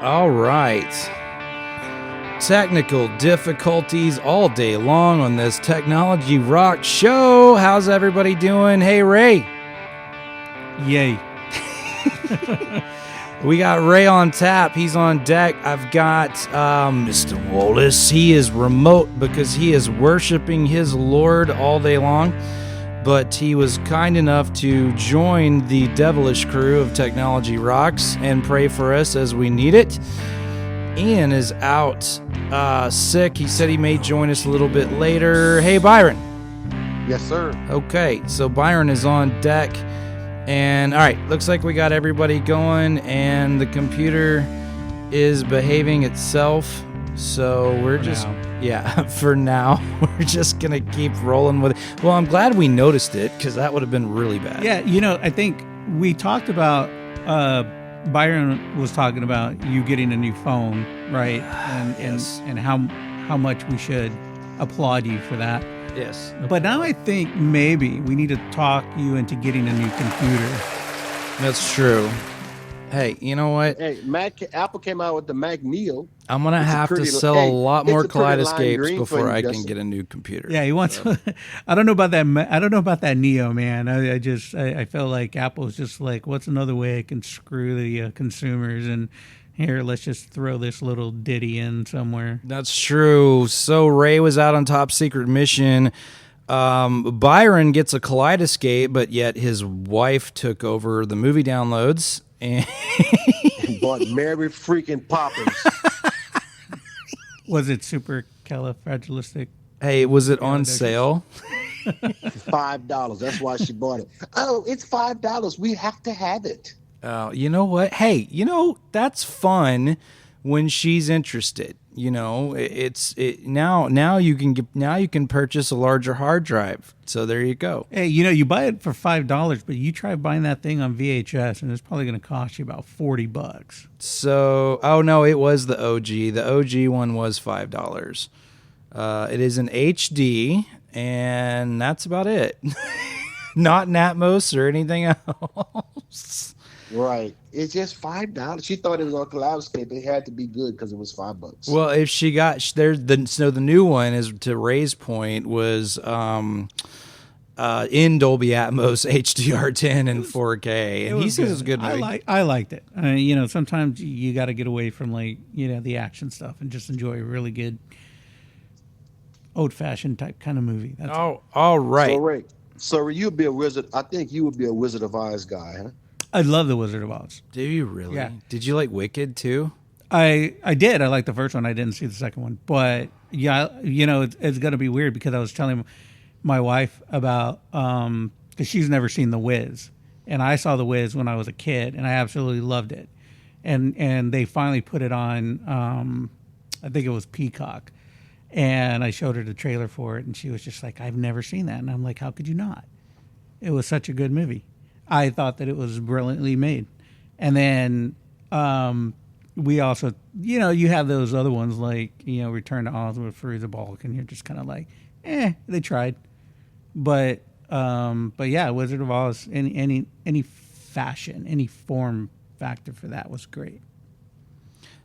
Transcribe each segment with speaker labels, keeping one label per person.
Speaker 1: All right. Technical difficulties all day long on this Technology Rock show. How's everybody doing? Hey, Ray.
Speaker 2: Yay.
Speaker 1: We got Ray on tap. He's on deck. I've got Mr. Wallace. He is remote because he is worshiping his Lord all day long. But he was kind enough to join the devilish crew of Technology Rocks and pray for us as we need it. Ian is out sick. He said he may join us a little bit later. Hey, Byron.
Speaker 3: Yes, sir.
Speaker 1: Okay, so Byron is on deck. And all right, looks like we got everybody going and the computer is behaving itself. So we're for now, we're just going to keep rolling with it. Well, I'm glad we noticed it because that would have been really bad.
Speaker 2: Yeah, I think we talked about, Byron was talking about you getting a new phone, right? And
Speaker 1: Yes.
Speaker 2: and how much we should applaud you for that.
Speaker 1: Yes.
Speaker 2: But now I think maybe we need to talk you into getting a new computer.
Speaker 1: That's true. Hey, you know what?
Speaker 3: Hey, Apple came out with the Mac Neo.
Speaker 1: I'm going to have to sell a lot more kaleidescapes before I can get a new computer.
Speaker 2: Yeah, he wants. I don't know about that. I don't know about that Neo, man. I feel like Apple's just like, what's another way I can screw the consumers? And here, let's just throw this little ditty in somewhere.
Speaker 1: That's true. So Ray was out on top secret mission. Byron gets a kaleidescape, but yet his wife took over the movie downloads and
Speaker 3: bought Mary freaking Poppins.
Speaker 2: Was it super califragilistic?
Speaker 1: Hey, was it on sale?
Speaker 3: $5. That's why she bought it. Oh, it's $5. We have to have it.
Speaker 1: You know what? Hey, that's fun when she's interested. Now you can purchase a larger hard drive. So there you go.
Speaker 2: Hey, you buy it for $5, but you try buying that thing on VHS, and it's probably going to cost you about $40.
Speaker 1: So, no, it was the OG. The OG one was $5. It is an HD, and that's about it. Not an Atmos or anything else.
Speaker 3: Right. It's just $5. She thought it was on Kaleidescape. It had to be good because it was $5.
Speaker 1: Well, if she got there, the new one is, to Ray's point, was in Dolby Atmos HDR10 and 4K, and he says it's a good movie.
Speaker 2: I liked it. Sometimes you got to get away from the action stuff and just enjoy a really good old-fashioned type kind of movie. That's
Speaker 1: all right.
Speaker 3: So Ray, you'd be a Wizard. I think you would be a Wizard of Oz guy, huh?
Speaker 2: I love The Wizard of Oz.
Speaker 1: Do you really?
Speaker 2: Yeah.
Speaker 1: Did you like Wicked too?
Speaker 2: I did. I liked the first one. I didn't see the second one. But yeah, it's going to be weird because I was telling my wife about because she's never seen The Wiz, and I saw The Wiz when I was a kid, and I absolutely loved it. And they finally put it on. I think it was Peacock, and I showed her the trailer for it, and she was just like, "I've never seen that," and I'm like, "How could you not? It was such a good movie." I thought that it was brilliantly made. And then we also, you have those other ones like, Return to Oz with Fairuza Balk, and you're just kind of like, they tried. But yeah, Wizard of Oz, any fashion, any form factor for that was great.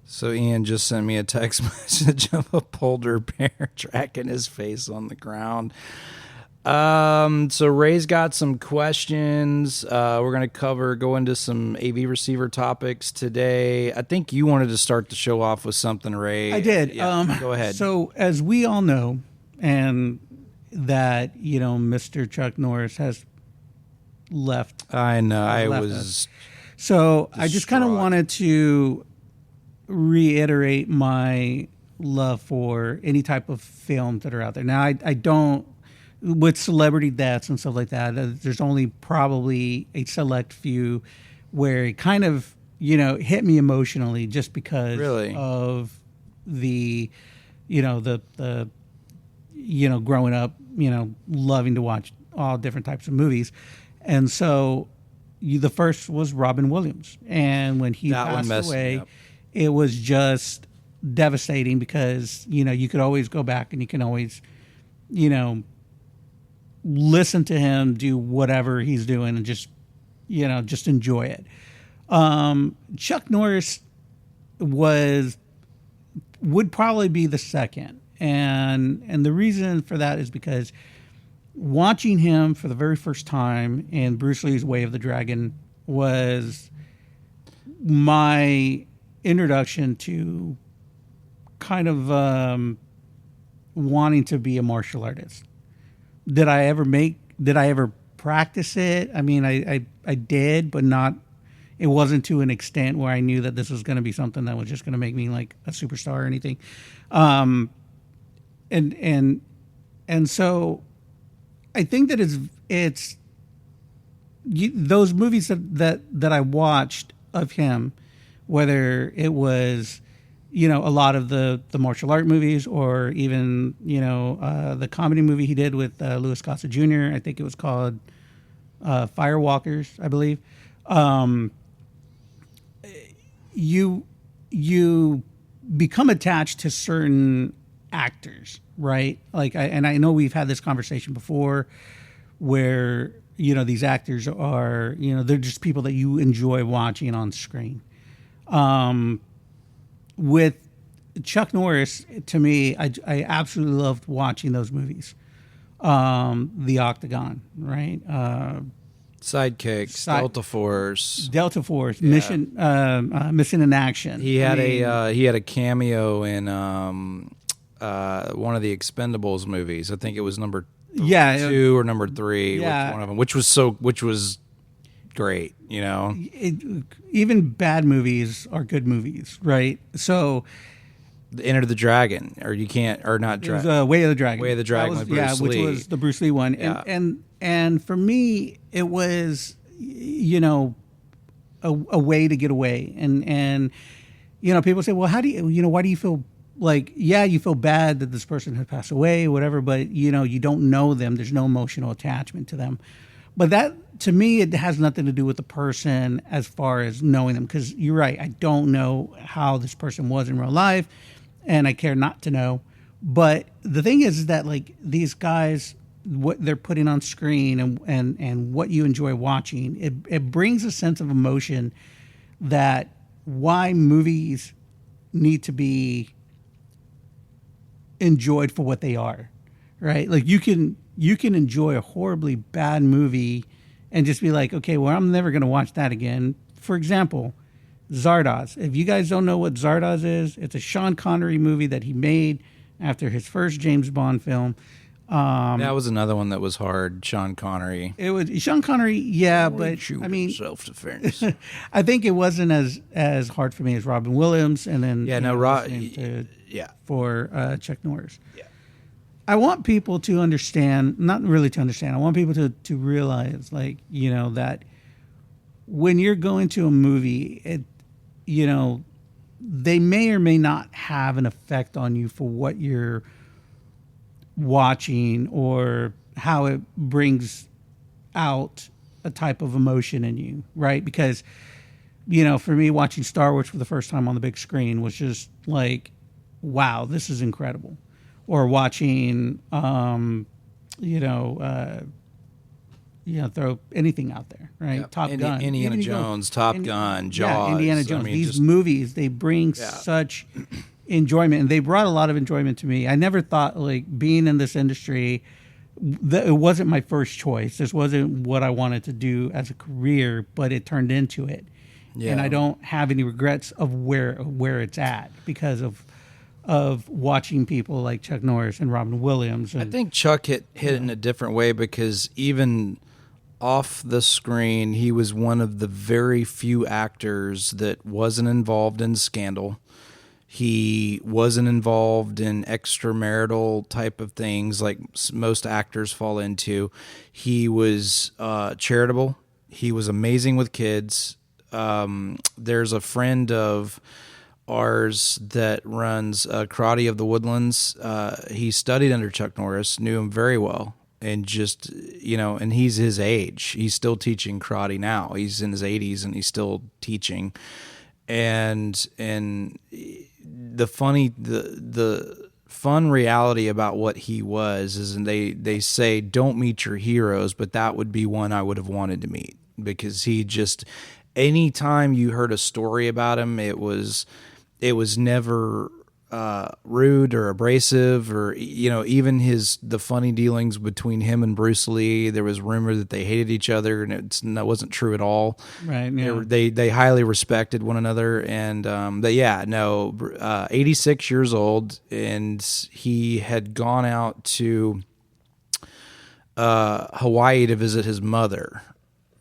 Speaker 1: So Ian just sent me a text message of a polar bear tracking his face on the ground. So Ray's got some questions. We're going to go into some AV receiver topics today. I think you wanted to start the show off with something, Ray.
Speaker 2: I did.
Speaker 1: Yeah, go ahead.
Speaker 2: So as we all know, and that, Mr. Chuck Norris has left.
Speaker 1: I know. I was
Speaker 2: us. So
Speaker 1: distraught.
Speaker 2: I just kind of wanted to reiterate my love for any type of films that are out there. Now, I don't, with celebrity deaths and stuff like that, there's only probably a select few where it kind of, hit me emotionally just because of the, the growing up, loving to watch all different types of movies. And so the first was Robin Williams. And when he passed away, it was just devastating because, you could always go back and you can always, listen to him do whatever he's doing and just enjoy it. Chuck Norris, would probably be the second, and the reason for that is because watching him for the very first time in Bruce Lee's Way of the Dragon was my introduction to kind of wanting to be a martial artist. Did I ever practice it? I mean, I did, but not. It wasn't to an extent where I knew that this was going to be something that was just going to make me like a superstar or anything. And so I think that those movies that I watched of him, whether it was, a lot of the martial art movies or even, the comedy movie he did with Louis Gossett Jr., I think it was called Firewalkers, I believe. You become attached to certain actors, right? Like, I know we've had this conversation before where, these actors are, they're just people that you enjoy watching on screen. With Chuck Norris, to me, I absolutely loved watching those movies. The Octagon, right?
Speaker 1: Sidekicks, Delta Force,
Speaker 2: yeah. Mission in Action.
Speaker 1: He had a cameo in one of the Expendables movies. I think it was number 2 or number 3, one of them, which was great.
Speaker 2: Even bad movies are good movies, right? So.
Speaker 1: Enter the Dragon, or you can't, or not Dragon.
Speaker 2: It was Way of the Dragon.
Speaker 1: Way of the Dragon with Bruce Lee.
Speaker 2: Which was the Bruce Lee one.
Speaker 1: Yeah.
Speaker 2: And for me, it was, a way to get away. And people say, well, how do you, why do you feel like, you feel bad that this person has passed away, whatever, but, you don't know them. There's no emotional attachment to them. But that, to me, it has nothing to do with the person as far as knowing them. Because you're right, I don't know how this person was in real life, and I care not to know. But the thing is that, like, these guys, what they're putting on screen and what you enjoy watching, it brings a sense of emotion that why movies need to be enjoyed for what they are, right? Like, you can enjoy a horribly bad movie and just be like, okay, well, I'm never going to watch that again. For example, Zardoz. If you guys don't know what Zardoz is, it's a Sean Connery movie that he made after his first James Bond film.
Speaker 1: That was another one that was hard. Sean Connery.
Speaker 2: It was Sean Connery, yeah, but I mean,
Speaker 1: self-defense.
Speaker 2: I think it wasn't as hard for me as Robin Williams, and then for Chuck Norris.
Speaker 1: Yeah.
Speaker 2: I want people to understand, not really to understand, I want people to realize, like, that when you're going to a movie, they may or may not have an effect on you for what you're watching or how it brings out a type of emotion in you, right? Because, for me, watching Star Wars for the first time on the big screen was just like, wow, this is incredible. Or watching, throw anything out there, right?
Speaker 1: Yep.
Speaker 2: Top Gun,
Speaker 1: Indiana Jones, Top Gun, Jaws.
Speaker 2: Indiana Jones. These movies, they bring such enjoyment, and they brought a lot of enjoyment to me. I never thought, like, being in this industry, it wasn't my first choice. This wasn't what I wanted to do as a career, but it turned into it. Yeah. And I don't have any regrets of where it's at because of watching people like Chuck Norris and Robin Williams. And,
Speaker 1: I think Chuck hit in a different way because even off the screen, he was one of the very few actors that wasn't involved in scandal. He wasn't involved in extramarital type of things like most actors fall into. He was charitable. He was amazing with kids. There's a friend of ours that runs Karate of the Woodlands. He studied under Chuck Norris, knew him very well, and just, and he's his age. He's still teaching karate now. He's in his 80s and he's still teaching. And the fun reality about what he was is, and they say don't meet your heroes, but that would be one I would have wanted to meet, because he just, anytime you heard a story about him, it was it was never rude or abrasive, or even the funny dealings between him and Bruce Lee. There was rumor that they hated each other, and that wasn't true at all.
Speaker 2: Right. Yeah.
Speaker 1: They highly respected one another, and 86 years old, and he had gone out to Hawaii to visit his mother,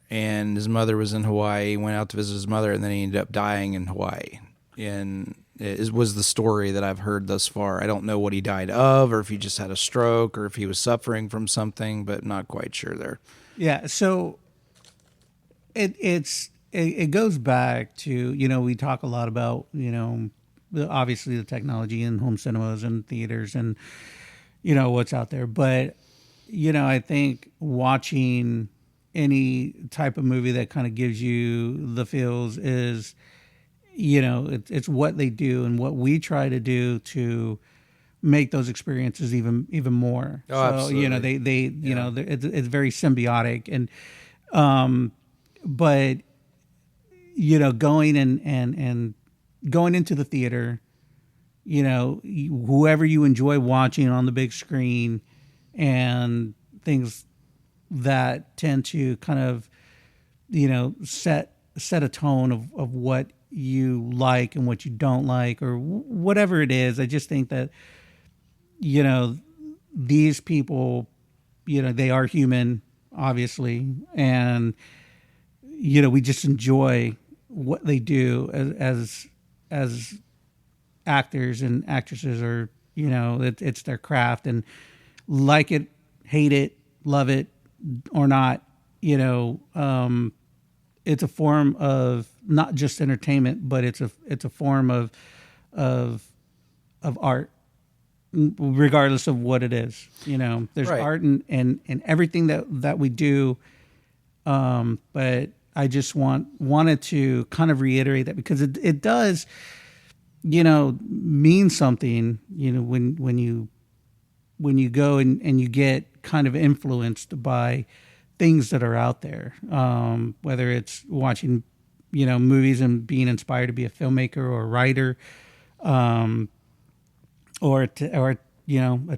Speaker 1: and his mother was in Hawaii. He went out to visit his mother, and then he ended up dying in Hawaii. And it was the story that I've heard thus far. I don't know what he died of, or if he just had a stroke, or if he was suffering from something, but not quite sure there.
Speaker 2: Yeah. So it goes back to, we talk a lot about, obviously the technology in home cinemas and theaters and, what's out there. But, I think watching any type of movie that kind of gives you the feels is, it's what they do and what we try to do to make those experiences even more.
Speaker 1: Oh, absolutely.
Speaker 2: It's very symbiotic. And, but, going and going into the theater, whoever you enjoy watching on the big screen and things that tend to kind of, set a tone of what you like and what you don't like, or whatever it is. I just think that, these people, they are human, obviously. And, we just enjoy what they do as actors and actresses, or, it's their craft, and like it, hate it, love it or not, it's a form of not just entertainment, but it's a form of art, regardless of what it is. There's
Speaker 1: Right.
Speaker 2: art in everything that we do. But I just wanted to kind of reiterate that, because it does, mean something, when you go and you get kind of influenced by things that are out there, whether it's watching, movies and being inspired to be a filmmaker or a writer, or a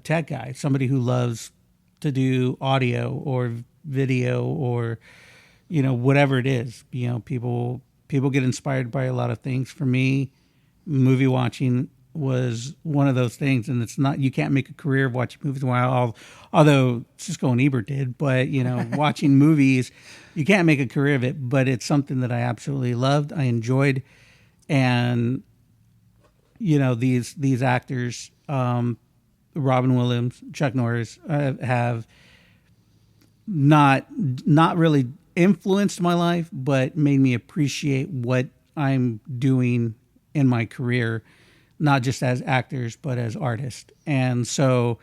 Speaker 2: tech guy, somebody who loves to do audio or video, or, whatever it is. People get inspired by a lot of things. For me, movie watching was one of those things, and you can't make a career of watching movies. Although Siskel and Ebert did, but watching movies, you can't make a career of it. But it's something that I absolutely loved, I enjoyed, and these actors, Robin Williams, Chuck Norris, have not really influenced my life, but made me appreciate what I'm doing in my career, not just as actors, but as artists. And so,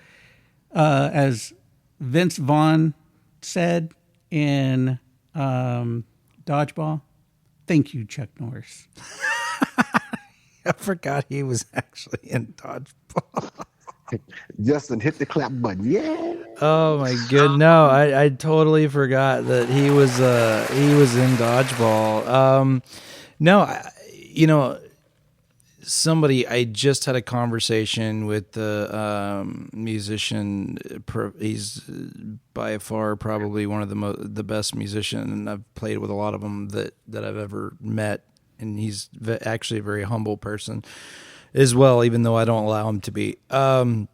Speaker 2: as Vince Vaughn said in Dodgeball, thank you, Chuck Norris.
Speaker 1: I forgot he was actually in Dodgeball.
Speaker 3: Justin, hit the clap button. Yeah.
Speaker 1: Oh my good. No, I totally forgot that he was in Dodgeball. No, somebody, I just had a conversation with the musician. He's by far probably one of the best musicians, and I've played with a lot of them that I've ever met. And he's actually a very humble person as well, even though I don't allow him to be. And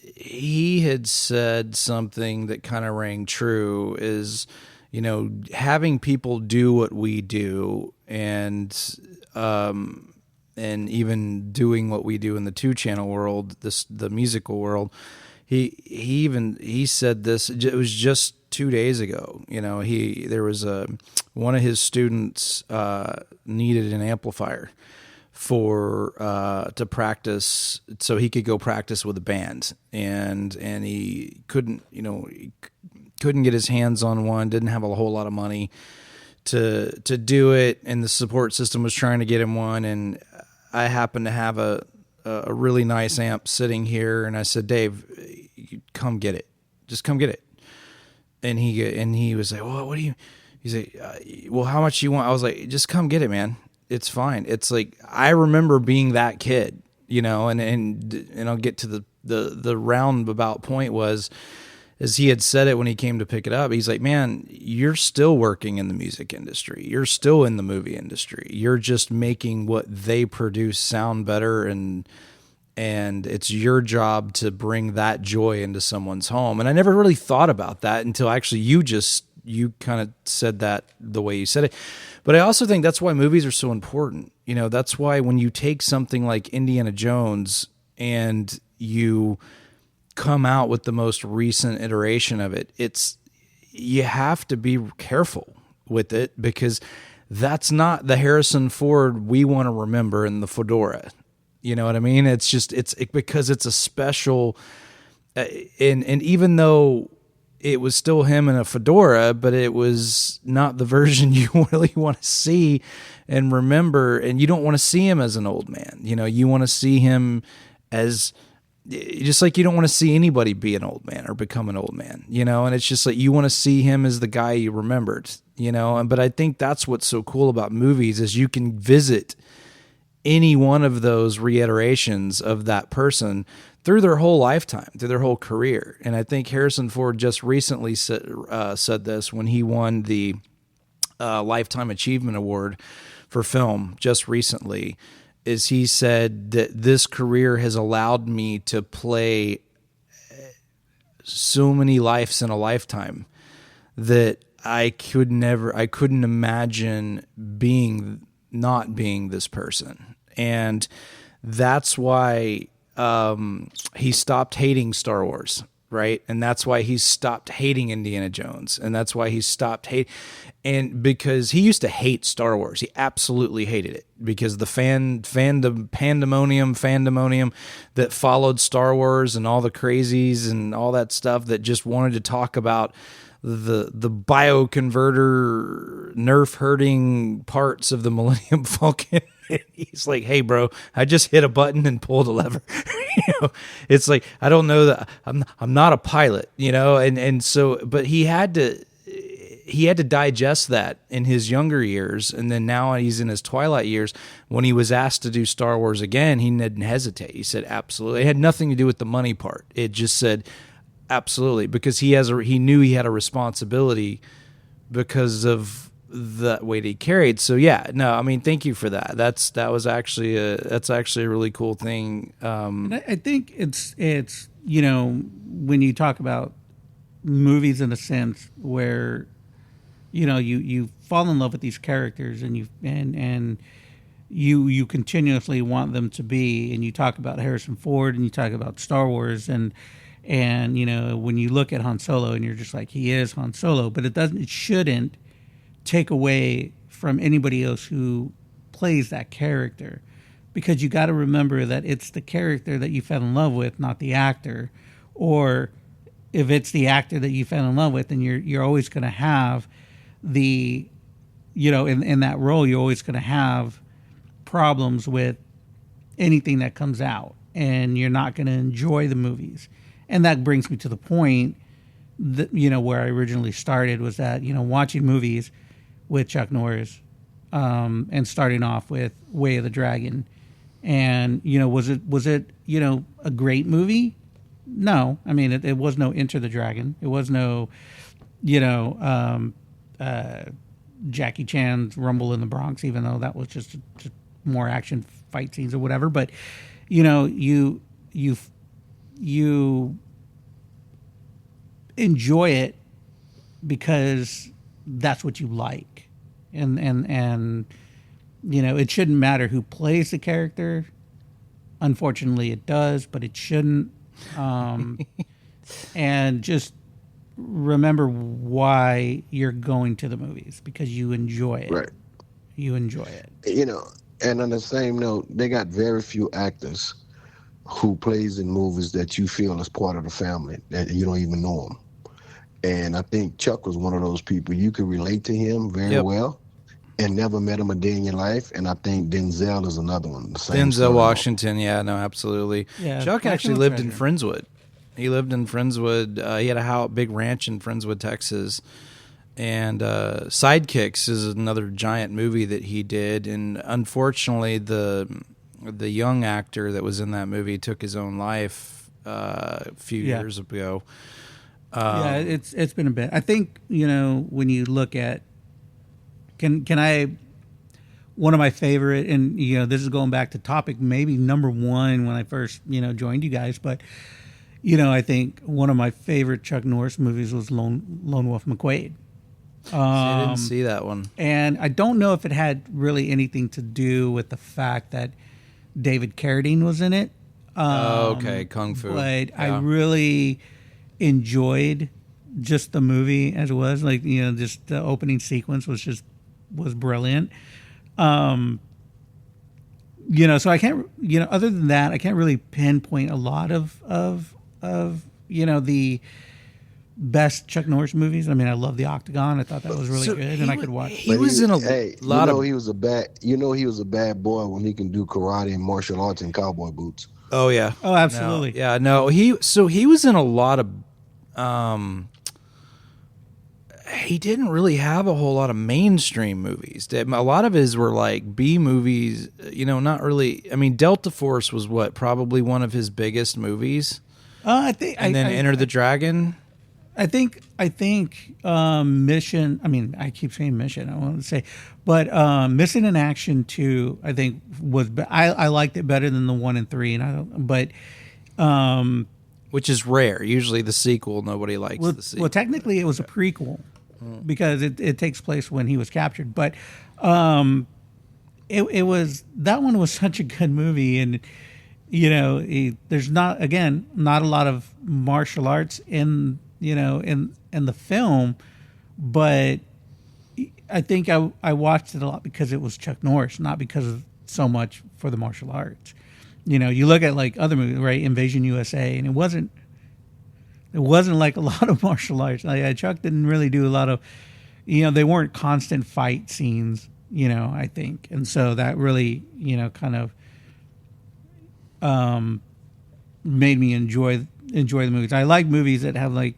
Speaker 1: he had said something that kind of rang true, is, having people do what we do, and even doing what we do in the 2-channel world, the musical world. He said this, it was just 2 days ago. There was one of his students needed an amplifier to practice, so he could go practice with a band, and he couldn't get his hands on one, didn't have a whole lot of money to do it, and the support system was trying to get him one. And I happened to have a really nice amp sitting here, and I said, Dave, come get it, just come get it. And he was like, well, what do you? He's like, well, how much do you want? I was like, just come get it, man. It's fine. It's like, I remember being that kid, you know, and I'll get to the roundabout point was, as he had said it when he came to pick it up, he's like, man, you're still working in the music industry. You're still in the movie industry. You're just making what they produce sound better, and it's your job to bring that joy into someone's home. And I never really thought about that until actually you kind of said that the way you said it. But I also think that's why movies are so important. You know, that's why when you take something like Indiana Jones and you come out with the most recent iteration of it, you have to be careful with it, because that's not the Harrison Ford we want to remember in the fedora. You know what I mean? It's just, because it's a special, and even though it was still him in a fedora, but it was not the version you really want to see and remember. And you don't want to see him as an old man. You know, you want to see him as, just like you don't want to see anybody be an old man or become an old man, you know? And it's just like, you want to see him as the guy you remembered, you know? But I think that's what's so cool about movies, is you can visit any one of those reiterations of that person through their whole lifetime, through their whole career. And I think Harrison Ford just recently said this when he won the Lifetime Achievement Award for film just recently, is he said that this career has allowed me to play so many lives in a lifetime that I couldn't imagine not being this person. And that's why he stopped hating Star Wars, right? And that's why he stopped hating Indiana Jones. And that's why he stopped and because he used to hate Star Wars. He absolutely hated it, because the pandemonium that followed Star Wars, and all the crazies and all that stuff that just wanted to talk about the bioconverter nerf hurting parts of the Millennium Falcon. He's like, hey bro, I just hit a button and pulled a lever. You know, it's like, I don't know that I'm not a pilot, you know? And so, but he had to digest that in his younger years. And then now he's in his twilight years. When he was asked to do Star Wars again, he didn't hesitate. He said, absolutely. It had nothing to do with the money part. It just said, absolutely, because he knew he had a responsibility because of the weight he carried. So yeah, no, I mean, thank you for that. That's actually a really cool thing.
Speaker 2: And I think it's, you know, when you talk about movies in a sense where, you know, you fall in love with these characters, and you continuously want them to be, and you talk about Harrison Ford, and you talk about Star Wars, and you know, when you look at Han Solo, and you're just like, he is Han Solo, but it shouldn't take away from anybody else who plays that character, because you got to remember that it's the character that you fell in love with, not the actor. Or if it's the actor that you fell in love with, then you're always going to have the, you know, in that role, you're always going to have problems with anything that comes out, and you're not going to enjoy the movies. And that brings me to the point that, you know, where I originally started, was that, you know, watching movies with Chuck Norris, and starting off with Way of the Dragon. And, you know, was it, you know, a great movie? No. I mean, it was no Enter the Dragon. It was no, you know, Jackie Chan's Rumble in the Bronx, even though that was just more action fight scenes or whatever. But, you know, you enjoy it because that's what you like. And you know, it shouldn't matter who plays the character. Unfortunately, it does, but it shouldn't. And just remember why you're going to the movies, because you enjoy it.
Speaker 3: Right.
Speaker 2: You enjoy it.
Speaker 3: You know, and on the same note, they got very few actors who plays in movies that you feel is part of the family, that you don't even know them. And I think Chuck was one of those people. You could relate to him very well, and never met him a day in your life. And I think Denzel is another one.
Speaker 1: Denzel Washington, yeah, no, absolutely.
Speaker 2: Yeah,
Speaker 1: Chuck actually lived in Friendswood. He lived in Friendswood. He had a big ranch in Friendswood, Texas. And Sidekicks is another giant movie that he did, and unfortunately, the young actor that was in that movie took his own life a few years ago.
Speaker 2: It's been a bit. I think when you look at can I one of my favorite, and this is going back to topic maybe number one when I first joined you guys, but I think one of my favorite Chuck Norris movies was Lone Wolf McQuade.
Speaker 1: I didn't see that one.
Speaker 2: And I don't know if it had really anything to do with the fact that David Carradine was in it.
Speaker 1: Okay, Kung Fu.
Speaker 2: But I really enjoyed just the movie as it was. Like, just the opening sequence was brilliant. So I can't, other than that, I can't really pinpoint a lot of the best Chuck Norris movies. I mean, I love The Octagon. I thought that was really good, and I could watch.
Speaker 1: He was in a lot of.
Speaker 3: He was a bad. He was a bad boy when he can do karate and martial arts and cowboy boots.
Speaker 2: Oh yeah. Oh, absolutely.
Speaker 1: No, yeah. No. He was in a lot of. He didn't really have a whole lot of mainstream movies. A lot of his were like B movies. Not really. I mean, Delta Force was probably one of his biggest movies.
Speaker 2: I think.
Speaker 1: And then Enter the Dragon.
Speaker 2: I think Mission. I mean, I keep saying Mission. I want to say, but Missing in Action 2, I think was. I liked it better than the 1 and 3, and I don't. But
Speaker 1: which is rare. Usually, the sequel nobody likes the sequel.
Speaker 2: Well, technically, it was a prequel because it takes place when he was captured. But it was that one was such a good movie, and there's not a lot of martial arts in the film, but I think I watched it a lot because it was Chuck Norris, not because of so much for the martial arts. You look at like other movies, right? Invasion USA, and it wasn't like a lot of martial arts. Chuck didn't really do a lot of, they weren't constant fight scenes, I think. And so that really, kind of made me enjoy the movies. I like movies that have like,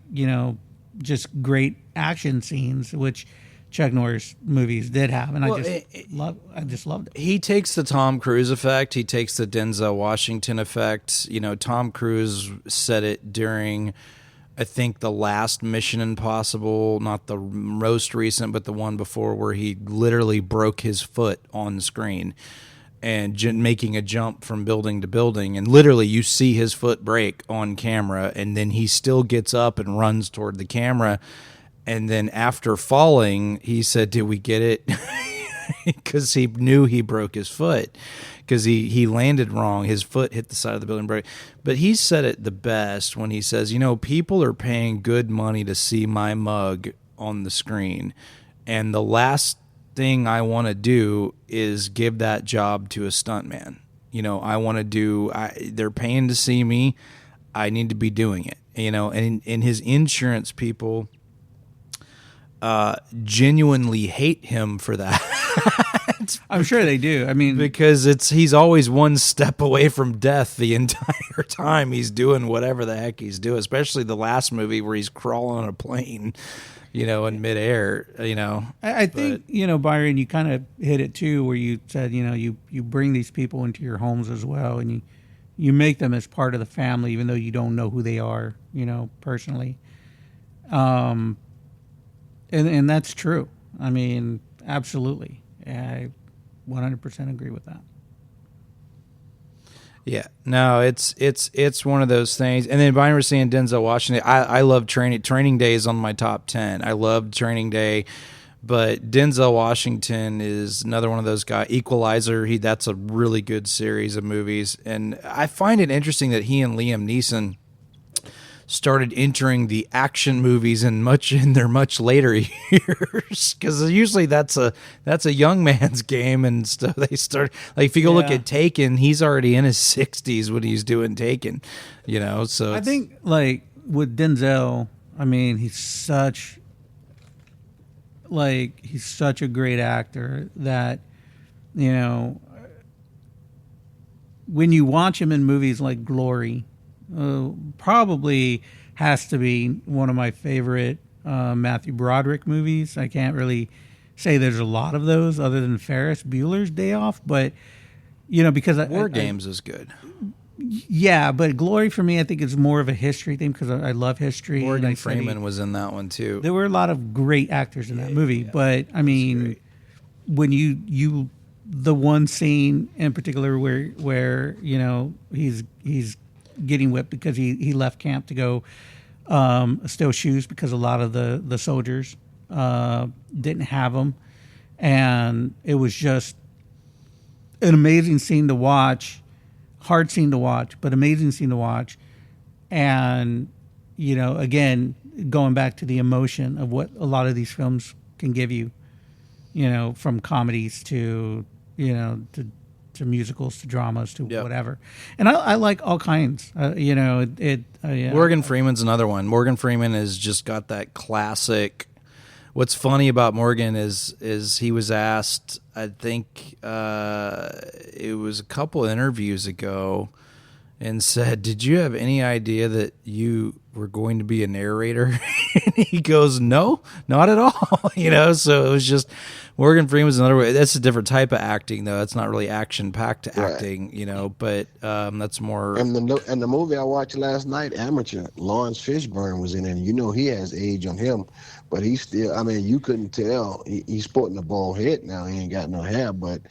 Speaker 2: just great action scenes, which Chuck Norris movies did have, and I just loved it.
Speaker 1: He takes the Tom Cruise effect. He takes the Denzel Washington effect. Tom Cruise said it during, I think, the last Mission Impossible, not the most recent, but the one before, where he literally broke his foot on the screen and making a jump from building to building, and literally you see his foot break on camera, and then he still gets up and runs toward the camera. And then after falling, he said, "Did we get it?" Because he knew he broke his foot because he landed wrong. His foot hit the side of the building, broke. But he said it the best when he says, people are paying good money to see my mug on the screen, and the last thing I want to do is give that job to a stuntman. I want to do. They're paying to see me. I need to be doing it. And his insurance people genuinely hate him for that.
Speaker 2: I'm sure they do. I mean,
Speaker 1: because he's always one step away from death the entire time he's doing whatever the heck he's doing, especially the last movie where he's crawling on a plane, in midair,
Speaker 2: I think, Byron, you kind of hit it too, where you said, you bring these people into your homes as well, and you make them as part of the family, even though you don't know who they are, personally. And that's true. I mean, absolutely. I 100% agree with that.
Speaker 1: Yeah, no, it's one of those things. And then Byron was saying Denzel Washington. I love Training Day is on my top 10. I love Training Day, but Denzel Washington is another one of those guys. Equalizer, that's a really good series of movies, and I find it interesting that he and Liam Neeson started entering the action movies in their much later years, because usually that's a young man's game, and so they start, like, if you go look at Taken, he's already in his 60s when he's doing Taken, so
Speaker 2: I think, like, with Denzel, I mean, he's such a great actor that, when you watch him in movies like Glory, probably has to be one of my favorite Matthew Broderick movies. I can't really say there's a lot of those other than Ferris Bueller's Day Off, but because
Speaker 1: War Games is good.
Speaker 2: Yeah, but Glory for me, I think, is more of a history thing because I love history.
Speaker 1: Morgan Freeman was in that one too.
Speaker 2: There were a lot of great actors in that movie, but I mean, when you the one scene in particular where he's getting whipped because he left camp to go steal shoes because a lot of the soldiers didn't have them, and it was just an amazing scene to watch. Hard scene to watch, but amazing scene to watch. And, again, going back to the emotion of what a lot of these films can give you, from comedies to musicals to dramas to whatever. And I like all kinds.
Speaker 1: Morgan Freeman's another one. Morgan Freeman has just got that classic. What's funny about Morgan is he was asked, I think it was a couple interviews ago, and said, "Did you have any idea that you were going to be a narrator?" And he goes, "No, not at all." So it was just Morgan Freeman's another way. That's a different type of acting, though. That's not really action-packed acting, but that's more.
Speaker 3: And the movie I watched last night, Amateur, Lawrence Fishburne was in it. And he has age on him, but he's still. You couldn't tell. He's sporting a bald head now. He ain't got no hair, but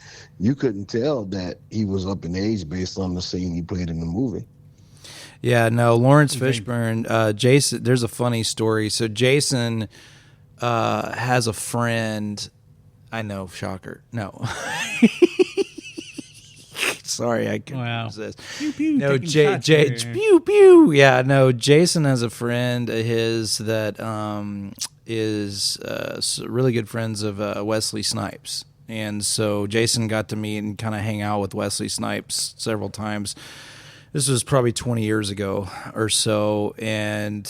Speaker 3: you couldn't tell that he was up in age based on the scene he played in the movie.
Speaker 1: Yeah, no, Lawrence Fishburne. Jason, there's a funny story. So Jason has a friend. I know, shocker. No. Sorry, I couldn't resist.
Speaker 2: Pew, pew,
Speaker 1: no, pew, pew. Yeah, no, Jason has a friend of his that is really good friends of Wesley Snipes. And so Jason got to meet and kind of hang out with Wesley Snipes several times. This was probably 20 years ago or so. And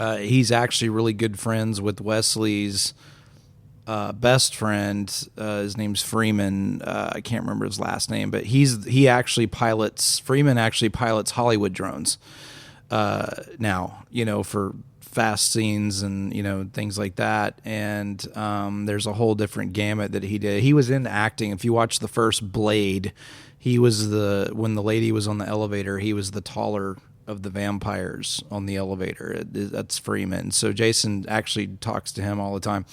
Speaker 1: he's actually really good friends with Wesley's best friend. His name's Freeman. I can't remember his last name, but Freeman actually pilots Hollywood drones now, for fast scenes and, things like that. And there's a whole different gamut that he did. He was into acting. If you watch the first Blade, he was when the lady was on the elevator, he was the taller of the vampires on the elevator. That's Freeman. So Jason actually talks to him all the time.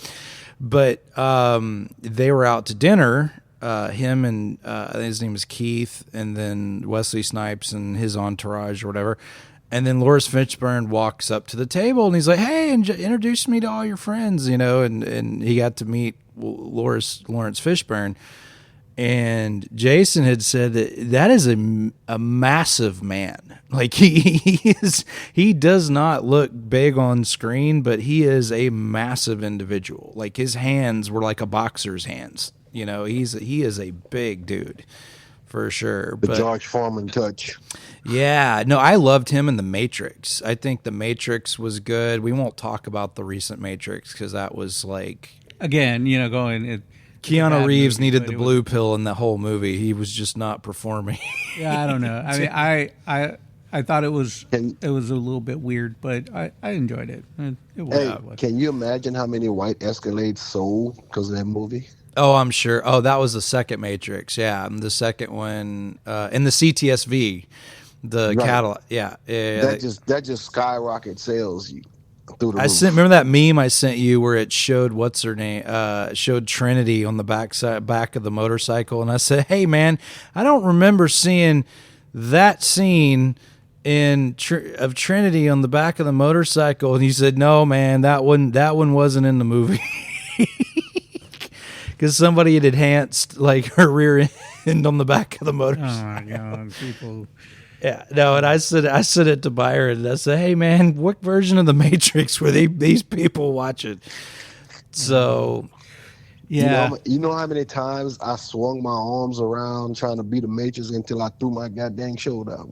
Speaker 1: But they were out to dinner, him and his name is Keith, and then Wesley Snipes and his entourage or whatever. And then Lawrence Fishburne walks up to the table and he's like, "Hey, introduce me to all your friends," and he got to meet Lawrence Fishburne. And Jason had said that is a massive man. Like he does not look big on screen, but he is a massive individual. Like his hands were like a boxer's hands. He is a big dude for sure.
Speaker 3: The George Foreman touch.
Speaker 1: Yeah, no, I loved him in The Matrix. I think The Matrix was good. We won't talk about the recent Matrix because that was like
Speaker 2: again,
Speaker 1: Keanu Reeves needed the blue pill in the whole movie. He was just not performing.
Speaker 2: Yeah, I don't know. I mean, I thought it was a little bit weird, but I enjoyed it. It was.
Speaker 3: Can you imagine how many white Escalades sold because of that movie?
Speaker 1: Oh, I'm sure. Oh, that was the second Matrix. Yeah, the second one in the CTSV, the Cadillac. Yeah,
Speaker 3: that just skyrocket sales.
Speaker 1: Remember that meme I sent you where it showed what's her name? Showed Trinity on the back of the motorcycle, and I said, "Hey man, I don't remember seeing that scene of Trinity on the back of the motorcycle." And he said, "No man, that one wasn't in the movie because somebody had enhanced like her rear end on the back of the motorcycle."
Speaker 2: Oh my god, people.
Speaker 1: Yeah, no, and I said it to Byron, and I said, "Hey, man, what version of The Matrix were these people watching?" So,
Speaker 2: yeah.
Speaker 3: You know how many times I swung my arms around trying to beat the Matrix until I threw my goddamn shoulder out.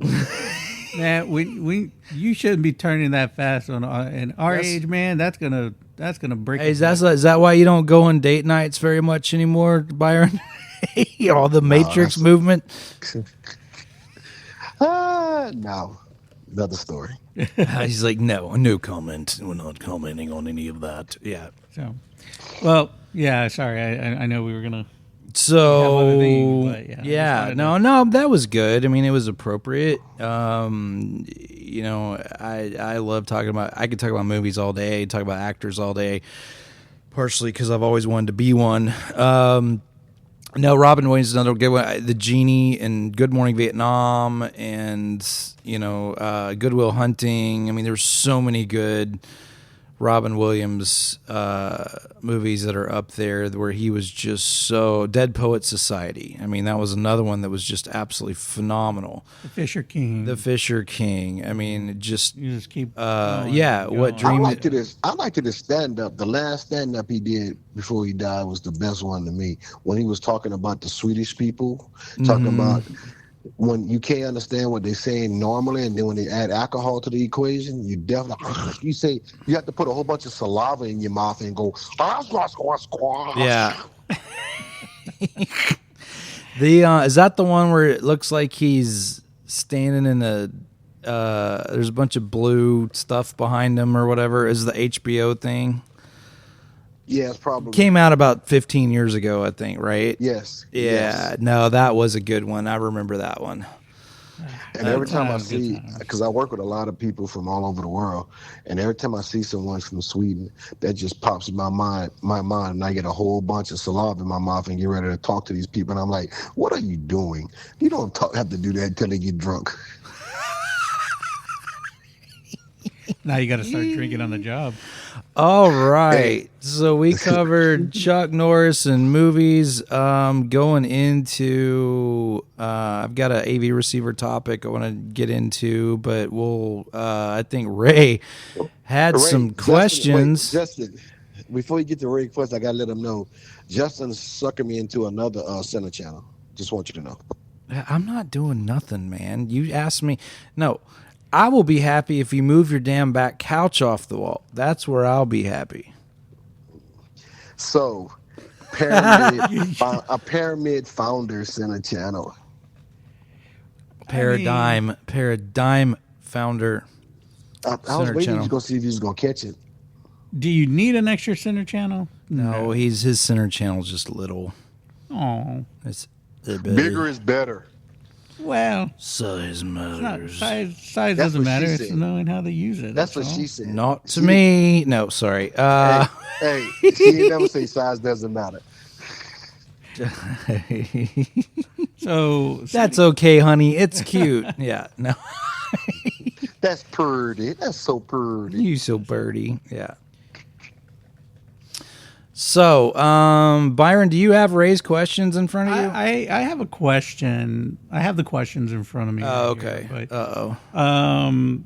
Speaker 2: Man, you shouldn't be turning that fast in our age, man. That's gonna break.
Speaker 1: Hey, is that why you don't go on date nights very much anymore, Byron? All the Matrix movement.
Speaker 3: No, Another story.
Speaker 1: He's like, no comment. We're not commenting on any of that. Yeah.
Speaker 2: So, well, yeah. Sorry, I know we were gonna.
Speaker 1: So
Speaker 2: have other things, but yeah, I just
Speaker 1: yeah,
Speaker 2: wanted
Speaker 1: no, that was good. I mean, it was appropriate. I love talking about. I could talk about movies all day, talk about actors all day, partially because I've always wanted to be one. No, Robin Williams is another good one. The Genie and Good Morning Vietnam, and Good Will Hunting. I mean, there's so many good Robin Williams movies that are up there where he was just so. Dead Poet Society. I mean, that was another one that was just absolutely phenomenal.
Speaker 2: The Fisher King.
Speaker 1: I mean, just
Speaker 2: You just keep.
Speaker 1: yeah. What
Speaker 3: I
Speaker 1: dream?
Speaker 3: liked it stand up. The last stand up he did before he died was the best one to me. When he was talking about the Swedish people, talking about when you can't understand what they're saying normally, and then when they add alcohol to the equation, you definitely you have to put a whole bunch of saliva in your mouth and go.
Speaker 1: Yeah. Is that the one where it looks like he's standing in there's a bunch of blue stuff behind him or whatever? Is the HBO thing?
Speaker 3: Yeah, it's probably
Speaker 1: Came out about 15 years ago, I think, right?
Speaker 3: Yes.
Speaker 1: Yeah.
Speaker 3: Yes.
Speaker 1: No, that was a good one. I remember that one.
Speaker 3: And every time I see, because I work with a lot of people from all over the world, and every time I see someone from Sweden, that just pops in my mind, and I get a whole bunch of saliva in my mouth and get ready to talk to these people. And I'm like, what are you doing? You don't have to do that until they get drunk.
Speaker 2: Now you got to start drinking on the job.
Speaker 1: All right. So we covered Chuck Norris and movies. Going into, I've got an AV receiver topic I want to get into, but I think Ray had some questions.
Speaker 3: Justin, before you get to Ray first, I got to let him know. Justin's sucking me into another center channel. Just want you to know.
Speaker 1: I'm not doing nothing, man. You asked me. No. I will be happy if you move your damn back couch off the wall. That's where I'll be happy.
Speaker 3: So, a Pyramid Founder Center channel.
Speaker 1: Paradigm Founder
Speaker 3: I was waiting to go see if he was going to catch it.
Speaker 2: Do you need an extra center channel?
Speaker 1: No, his center channel's just little.
Speaker 2: Oh,
Speaker 1: It's
Speaker 3: Bigger is better.
Speaker 2: well,
Speaker 1: size matters.
Speaker 2: size
Speaker 3: That's
Speaker 2: doesn't
Speaker 3: what she
Speaker 2: matter.
Speaker 3: said.
Speaker 2: It's knowing how they use it.
Speaker 3: That's what
Speaker 2: all.
Speaker 3: she said.
Speaker 1: Not to me. No, sorry.
Speaker 3: Hey, she ain't never say size doesn't matter.
Speaker 2: So
Speaker 1: That's okay, honey. It's cute. Yeah. No.
Speaker 3: That's pretty. That's so pretty.
Speaker 1: You so birdie. Yeah. So, Byron, do you have Ray's questions in front of you?
Speaker 2: I have a question. I have the questions in front of me.
Speaker 1: Oh,
Speaker 2: right
Speaker 1: okay.
Speaker 2: here, but,
Speaker 1: Uh-oh.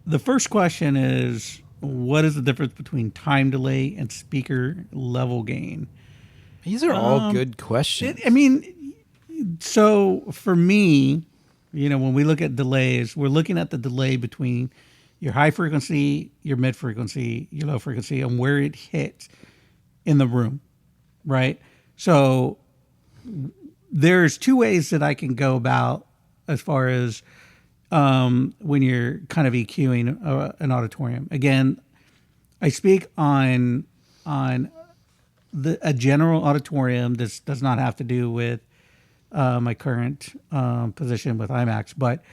Speaker 2: the first question is, what is the difference between time delay and speaker level gain?
Speaker 1: These are all good questions.
Speaker 2: So for me, when we look at delays, we're looking at the delay between your high frequency, your mid frequency, your low frequency, and where it hits in the room, right? So there's two ways that I can go about as far as when you're kind of EQing an auditorium. Again, I speak on a general auditorium. This does not have to do with my current position with IMAX, but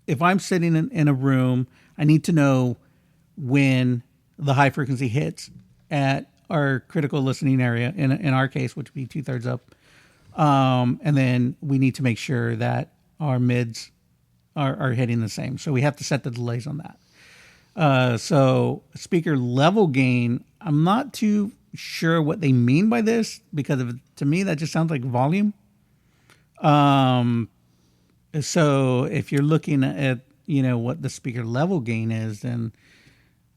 Speaker 2: if I'm sitting in a room, I need to know when the high frequency hits at our critical listening area, in our case, which would be 2/3 up. And then we need to make sure that our mids are hitting the same. So we have to set the delays on that. So speaker level gain, I'm not too sure what they mean by this, because to me, that just sounds like volume. So if you're looking at what the speaker level gain is, then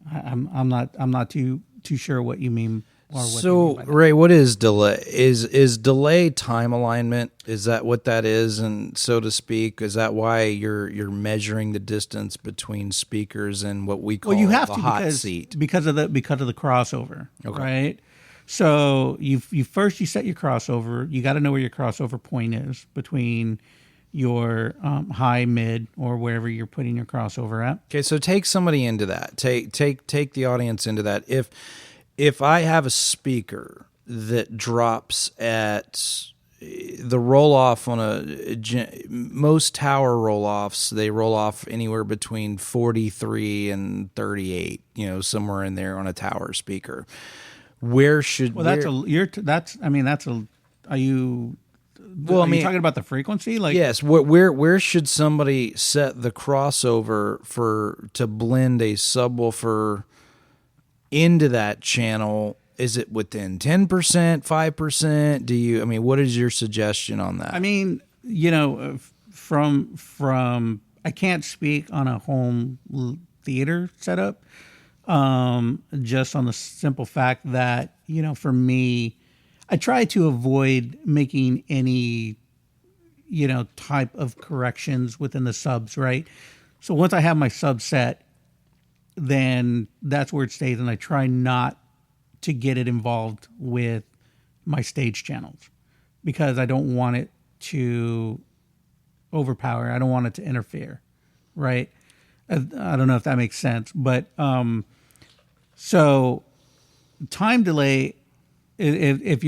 Speaker 2: I'm not too sure what you mean. Or what
Speaker 1: So,
Speaker 2: you mean by that.
Speaker 1: Ray, what is delay? Is delay time alignment? Is that what that is? And so to speak, is that why you're measuring the distance between speakers and what we call
Speaker 2: Well, you have
Speaker 1: the
Speaker 2: to
Speaker 1: hot seat?
Speaker 2: because of the crossover,
Speaker 1: Okay.
Speaker 2: right? So you first you set your crossover. You got to know where your crossover point is between your high, mid, or wherever you're putting your crossover at.
Speaker 1: Okay, so take somebody into that. Take the audience into that. If I have a speaker that drops at the roll off on most tower roll offs, they roll off anywhere between 43 and 38, somewhere in there on a tower speaker. Where should
Speaker 2: are you are you talking about the frequency? Like,
Speaker 1: yes, where should somebody set the crossover to blend a subwoofer into that channel? Is it within 10%, 5%? What is your suggestion on that?
Speaker 2: From I can't speak on a home theater setup, just on the simple fact that, for me, I try to avoid making any, type of corrections within the subs, right? So once I have my sub set, then that's where it stays, and I try not to get it involved with my stage channels because I don't want it to overpower. I don't want it to interfere, right? I don't know if that makes sense, but so time delay, if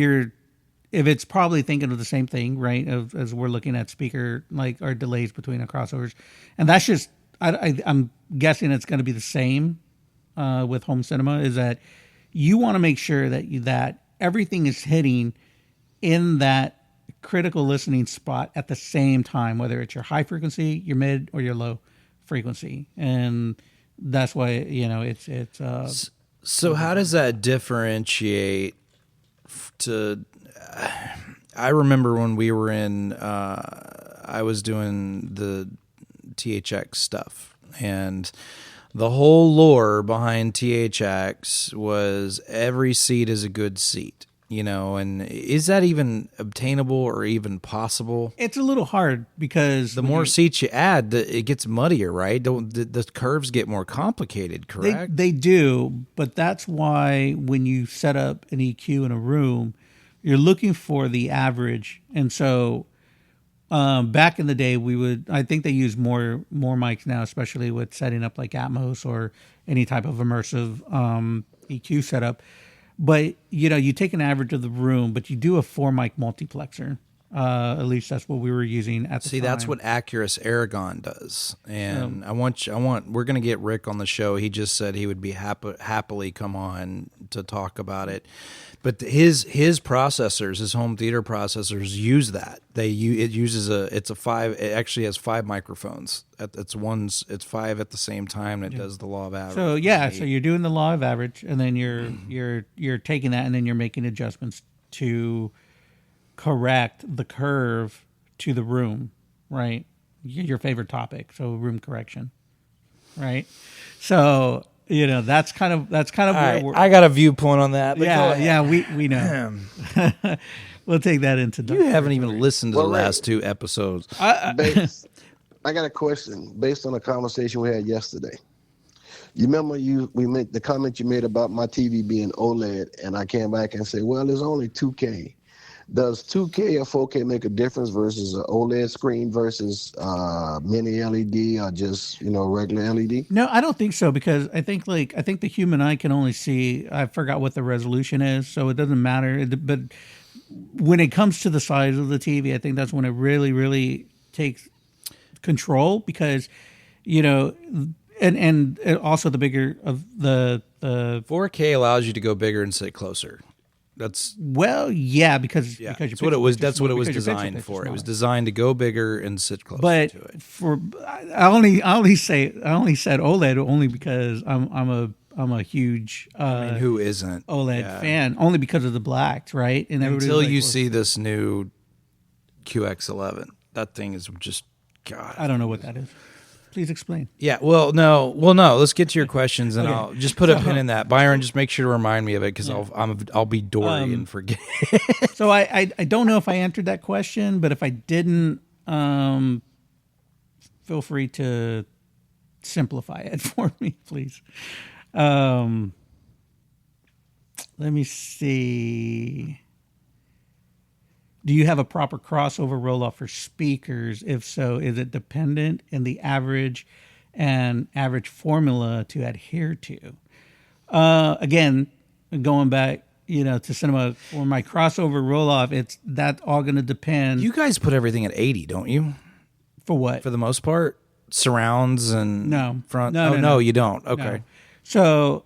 Speaker 2: it's probably thinking of the same thing, right? As we're looking at speaker, like our delays between our crossovers, and that's just I'm guessing it's going to be the same with home cinema. Is that you want to make sure that everything is hitting in that critical listening spot at the same time, whether it's your high frequency, your mid, or your low frequency, and that's why it's.
Speaker 1: So how does that differentiate? I remember when we were in. I was doing the THX stuff, and the whole lore behind THX was every seat is a good seat, and is that even obtainable or even possible?
Speaker 2: It's a little hard because
Speaker 1: the more seats you add, it gets muddier, right? The curves get more complicated, correct?
Speaker 2: They do, but that's why when you set up an EQ in a room, you're looking for the average. And so back in the day, I think they use more mics now, especially with setting up like Atmos or any type of immersive EQ setup. But, you take an average of the room, but you do a 4-mic multiplexer. At least that's what we were using at the time.
Speaker 1: See, that's what Acurus Aragon does. And we're going to get Rick on the show. He just said he would be happily come on to talk about it. But his processors, his home theater processors use that. It actually has 5 microphones. It's 5 at the same time, and it does the law of average.
Speaker 2: So you're doing the law of average, and then you're taking that, and then you're making adjustments to correct the curve to the room, right? Your favorite topic, so room correction, right? So that's kind of where we're,
Speaker 1: I got a viewpoint on that.
Speaker 2: We know. We'll take that into.
Speaker 1: You haven't even listened to the last 2 episodes.
Speaker 3: I got a question based on a conversation we had yesterday. You remember we made the comment you made about my TV being OLED, and I came back and said, well, there's only 2K. Does 2K or 4K make a difference versus an OLED screen versus mini LED or just regular LED?
Speaker 2: No, I don't think so, because I think the human eye can only see. I forgot what the resolution is, so it doesn't matter. But when it comes to the size of the TV, I think that's when it really, really takes control, because and also the bigger of the
Speaker 1: 4K allows you to go bigger and sit closer. Because
Speaker 2: that's
Speaker 1: what it was. That's what it was designed for. It was designed to go bigger and sit closer to it.
Speaker 2: I only said OLED only because I'm a huge
Speaker 1: who isn't
Speaker 2: OLED fan, only because of the blacks, right? And
Speaker 1: until you see this new QX11, that thing is just God.
Speaker 2: I don't know what that is. Please explain.
Speaker 1: Yeah, no. Let's get to your questions, and I'll just put a pin in that. Byron, just make sure to remind me of it, because I'll be Dory and forget.
Speaker 2: So I don't know if I answered that question, but if I didn't, feel free to simplify it for me, please. Let me see. Do you have a proper crossover roll-off for speakers? If so, is it dependent in the average and average formula to adhere to? Again, going back, to cinema, for my crossover roll-off, that's all going to depend.
Speaker 1: You guys put everything at 80, don't you?
Speaker 2: For what?
Speaker 1: For the most part? Surrounds and front?
Speaker 2: No,
Speaker 1: you don't. Okay.
Speaker 2: No. So,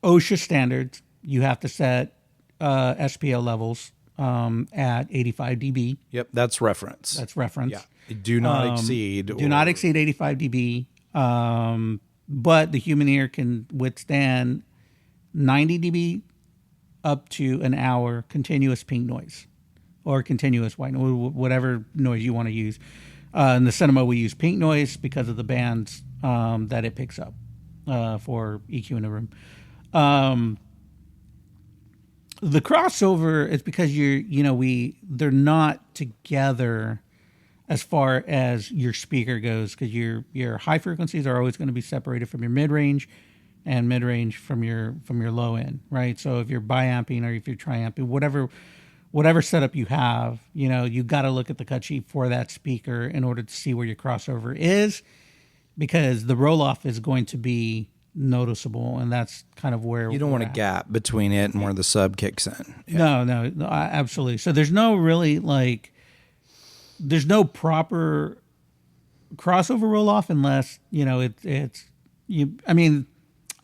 Speaker 2: OSHA standards, you have to set SPL levels at 85 dB.
Speaker 1: Yep, that's reference.
Speaker 2: That's reference.
Speaker 1: Yeah. Do not exceed.
Speaker 2: Do not exceed 85 dB. But the human ear can withstand 90 dB up to an hour continuous pink noise or continuous white noise, whatever noise you want to use. In the cinema, we use pink noise because of the bands that it picks up for EQ in the room. The crossover is because they're not together as far as your speaker goes, because your high frequencies are always going to be separated from your mid-range and mid-range from your low end, right? So if you're biamping or if you're triamping, whatever setup you have, you got to look at the cut sheet for that speaker in order to see where your crossover is, because the roll-off is going to be noticeable, and that's kind of where
Speaker 1: you don't want a gap between it and where the sub kicks in.
Speaker 2: Yeah. No, absolutely. So there's no really there's no proper crossover roll off unless I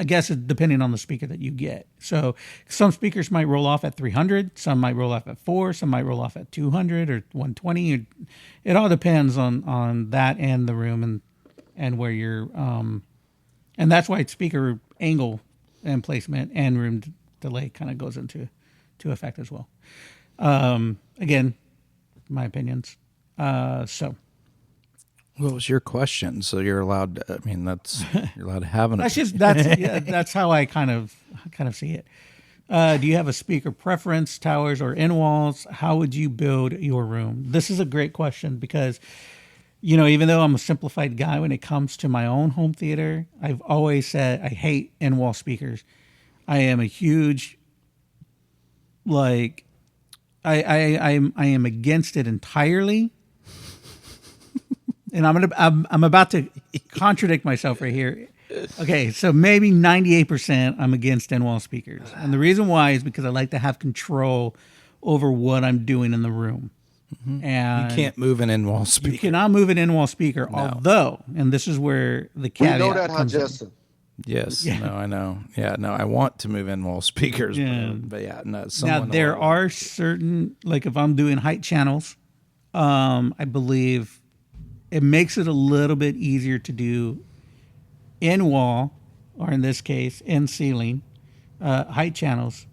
Speaker 2: guess it's depending on the speaker that you get. So some speakers might roll off at 300, some might roll off at 4, some might roll off at 200 or 120. It all depends on that and the room and where you're and that's why speaker angle and placement and room delay kind of goes into effect as well. Again, my opinions. So,
Speaker 1: what was your question? So you're allowed to, you're allowed to have an.
Speaker 2: That's how I kind of see it. Do you have a speaker preference, towers or in walls? How would you build your room? This is a great question because, even though I'm a simplified guy when it comes to my own home theater, I've always said I hate in-wall speakers. I am a huge, I am against it entirely. And I'm about to contradict myself right here. Okay, so maybe 98% I'm against in-wall speakers. And the reason why is because I like to have control over what I'm doing in the room.
Speaker 1: Mm-hmm.
Speaker 2: And
Speaker 1: you can't move an in-wall speaker.
Speaker 2: You cannot move an in-wall speaker, although, and this is where the caveat
Speaker 3: we know that,
Speaker 2: comes
Speaker 3: Justin.
Speaker 1: Yes, yeah. No, I know. Yeah, no, I want to move in-wall speakers, but no.
Speaker 2: Now, there are certain, if I'm doing height channels, I believe it makes it a little bit easier to do in-wall, or in this case, in-ceiling, height channels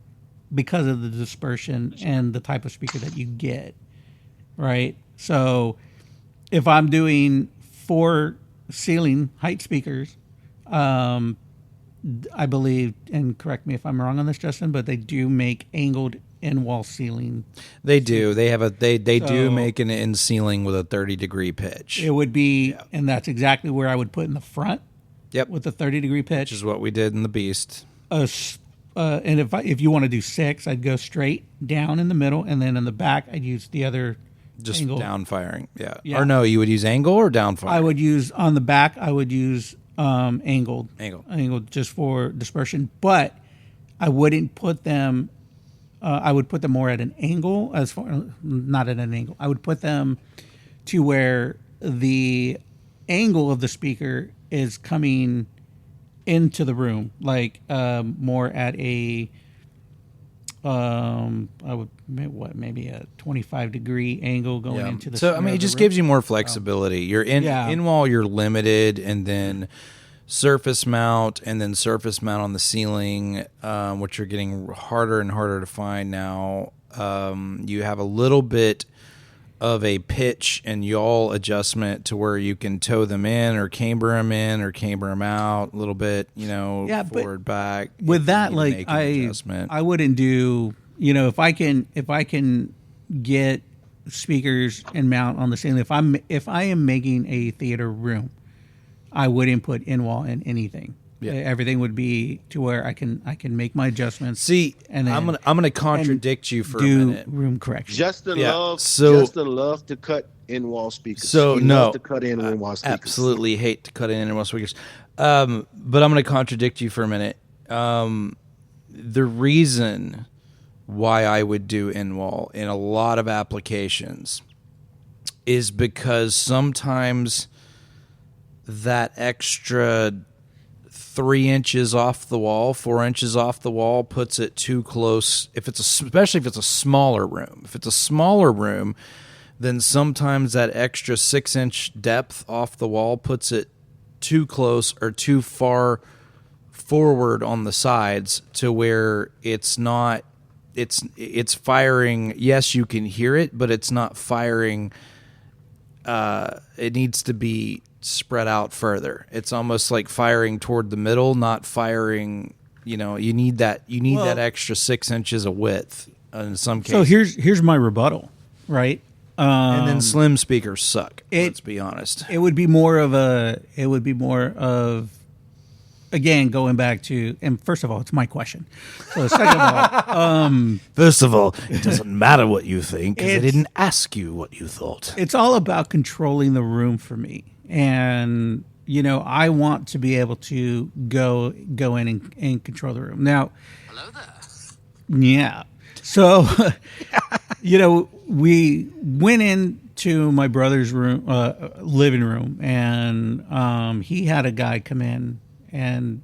Speaker 2: because of the dispersion and the type of speaker that you get. Right. So if I'm doing 4 ceiling height speakers, I believe, and correct me if I'm wrong on this, Justin, but they do make angled in-wall ceiling.
Speaker 1: They do. They have they do make an in ceiling with a 30-degree pitch.
Speaker 2: It would be, and that's exactly where I would put in the front.
Speaker 1: Yep.
Speaker 2: With a 30-degree pitch.
Speaker 1: Which is what we did in the Beast.
Speaker 2: And if you want to do 6, I'd go straight down in the middle, and then in the back, I'd use the other.
Speaker 1: Just
Speaker 2: angle.
Speaker 1: Down firing, yeah. Or no, you would use angle or down firing?
Speaker 2: I would use, on the back, I would use angled just for dispersion, but I wouldn't put them, I would put them more at an angle, not at an angle. I would put them to where the angle of the speaker is coming into the room, more at a, I would maybe a 25-degree angle going into the.
Speaker 1: So it just gives you more flexibility. You're in wall, you're limited, and then surface mount, on the ceiling, which are getting harder and harder to find now. You have a little bit of a pitch and yaw adjustment to where you can toe them in or camber them in or camber them out a little bit, forward, back.
Speaker 2: With that, I wouldn't do, if I can get speakers and mount on the ceiling, if I am making a theater room, I wouldn't put in-wall in anything.
Speaker 1: Yeah.
Speaker 2: Everything would be to where I can make my adjustments.
Speaker 1: See,
Speaker 2: and then,
Speaker 1: I'm gonna contradict you for a
Speaker 2: do
Speaker 1: minute.
Speaker 2: room correction.
Speaker 3: Justin
Speaker 1: Yeah,
Speaker 3: loves
Speaker 1: so-
Speaker 3: Justin loves to cut in wall speakers.
Speaker 1: So
Speaker 3: he
Speaker 1: no,
Speaker 3: loves to cut in wall speakers.
Speaker 1: absolutely hate to cut in wall speakers. But I'm going to contradict you for a minute. The reason why I would do in-wall in a lot of applications is because sometimes that extra 3 inches off the wall, 4 inches off the wall puts it too close. Especially if it's a smaller room. If it's a smaller room, then sometimes that extra 6-inch depth off the wall puts it too close or too far forward on the sides to where it's firing. Yes, you can hear it, but it's not firing. It needs to be spread out further. It's almost like firing toward the middle, not firing. You need that extra 6 inches of width in some cases.
Speaker 2: So here's my rebuttal, right?
Speaker 1: And then slim speakers suck. Let's be honest.
Speaker 2: It would be more of again, going back to, and first of all, it's my question. So second of all,
Speaker 1: first of all, it doesn't matter what you think because I didn't ask you what you thought.
Speaker 2: It's all about controlling the room for me, and I want to be able to go in and control the room. Now,
Speaker 4: hello there.
Speaker 2: Yeah. So, we went into my brother's room, living room, and he had a guy come in, and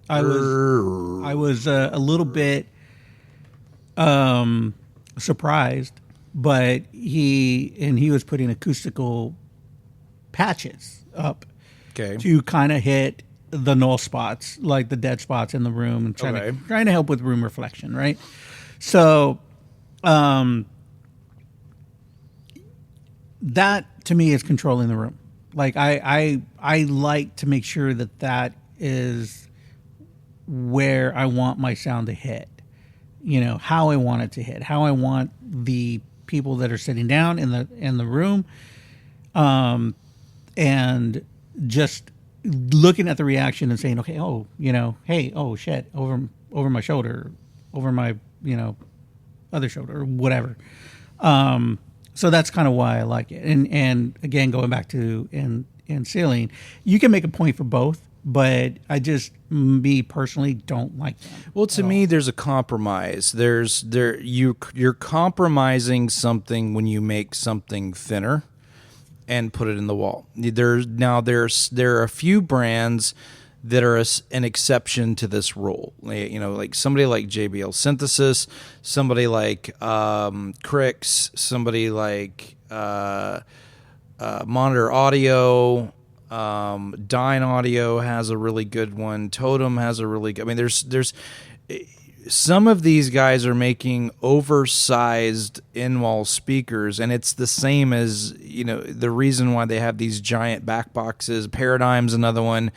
Speaker 2: I was a little bit surprised, but he was putting acoustical patches up to kind of hit the null spots, like the dead spots in the room, and trying to help with room reflection, right? So, that to me is controlling the room. Like I like to make sure that is where I want my sound to hit. How I want it to hit, how I want the people that are sitting down in the room, and just looking at the reaction and saying, okay, hey, oh shit, over my shoulder, over my other shoulder, or whatever. So that's kind of why I like it. And again, going back to in ceiling, you can make a point for both, but me personally don't like them.
Speaker 1: Well, to me, there's a compromise. You're compromising something when you make something thinner and put it in the wall. There are a few brands that are an exception to this rule. Like somebody like JBL Synthesis, somebody like Crix, somebody like Monitor Audio, Dyn Audio has a really good one. Totem has a really good. I mean, there's some of these guys are making oversized in-wall speakers, and it's the same as the reason why they have these giant back boxes. Paradigm's another one.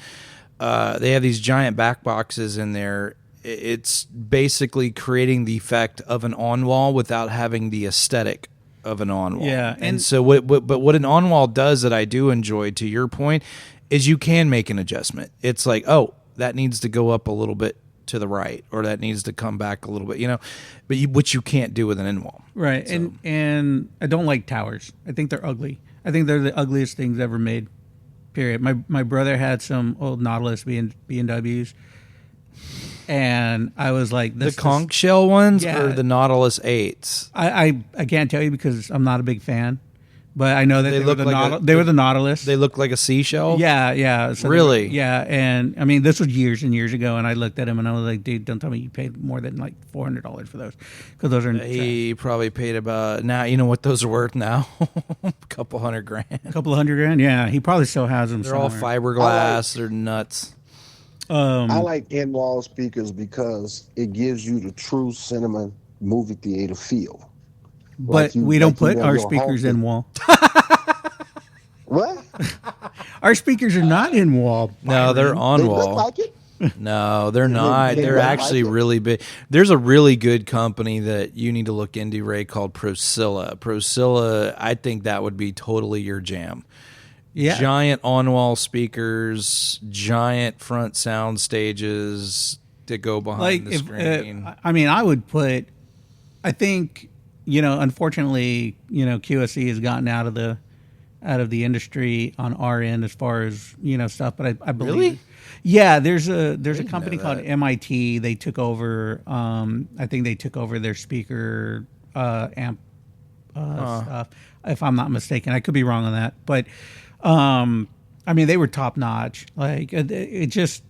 Speaker 1: They have these giant back boxes in there. It's basically creating the effect of an on-wall without having the aesthetic of an on-wall.
Speaker 2: Yeah,
Speaker 1: and so what an on-wall does that I do enjoy, to your point, is you can make an adjustment. It's like, oh, that needs to go up a little bit to the right, or that needs to come back a little bit, but which you can't do with an in-wall.
Speaker 2: Right, so. And I don't like towers. I think they're ugly. I think they're the ugliest things ever made. Period. My brother had some old Nautilus B&Ws, and I was like,
Speaker 1: the conch shell ones,
Speaker 2: yeah,
Speaker 1: or the Nautilus 8s?
Speaker 2: I can't tell you because I'm not a big fan, but I know that they were the Nautilus.
Speaker 1: They look like a seashell?
Speaker 2: Yeah. So
Speaker 1: really?
Speaker 2: Yeah, and I mean, this was years and years ago, and I looked at him and I was like, dude, don't tell me you paid more than like $400 for those, because those are.
Speaker 1: He probably paid about, now you know what those are worth now? A couple $100,000.
Speaker 2: A couple $100,000, yeah. He probably still has them.
Speaker 1: They're somewhere. All fiberglass. They're nuts.
Speaker 3: I like in-wall speakers because it gives you the true cinema movie theater feel.
Speaker 2: But we don't put our speakers in wall.
Speaker 3: What?
Speaker 2: Our speakers are not in wall.
Speaker 1: No, they're on
Speaker 3: They
Speaker 1: wall.
Speaker 3: look like it.
Speaker 1: No, they're not. They're actually really big. There's a really good company that you need to look into, Ray, called Procilla. Procilla, I think that would be totally your jam.
Speaker 2: Yeah.
Speaker 1: Giant on-wall speakers, giant front sound stages that go behind the screen.
Speaker 2: I mean, I would put. I think unfortunately, QSC has gotten out of the industry on our end as far as stuff. But I believe,
Speaker 1: Really?
Speaker 2: Yeah, there's a company called MIT. They took over. I think they took over their speaker amp stuff, if I'm not mistaken. I could be wrong on that, but I mean, they were top notch. Like it just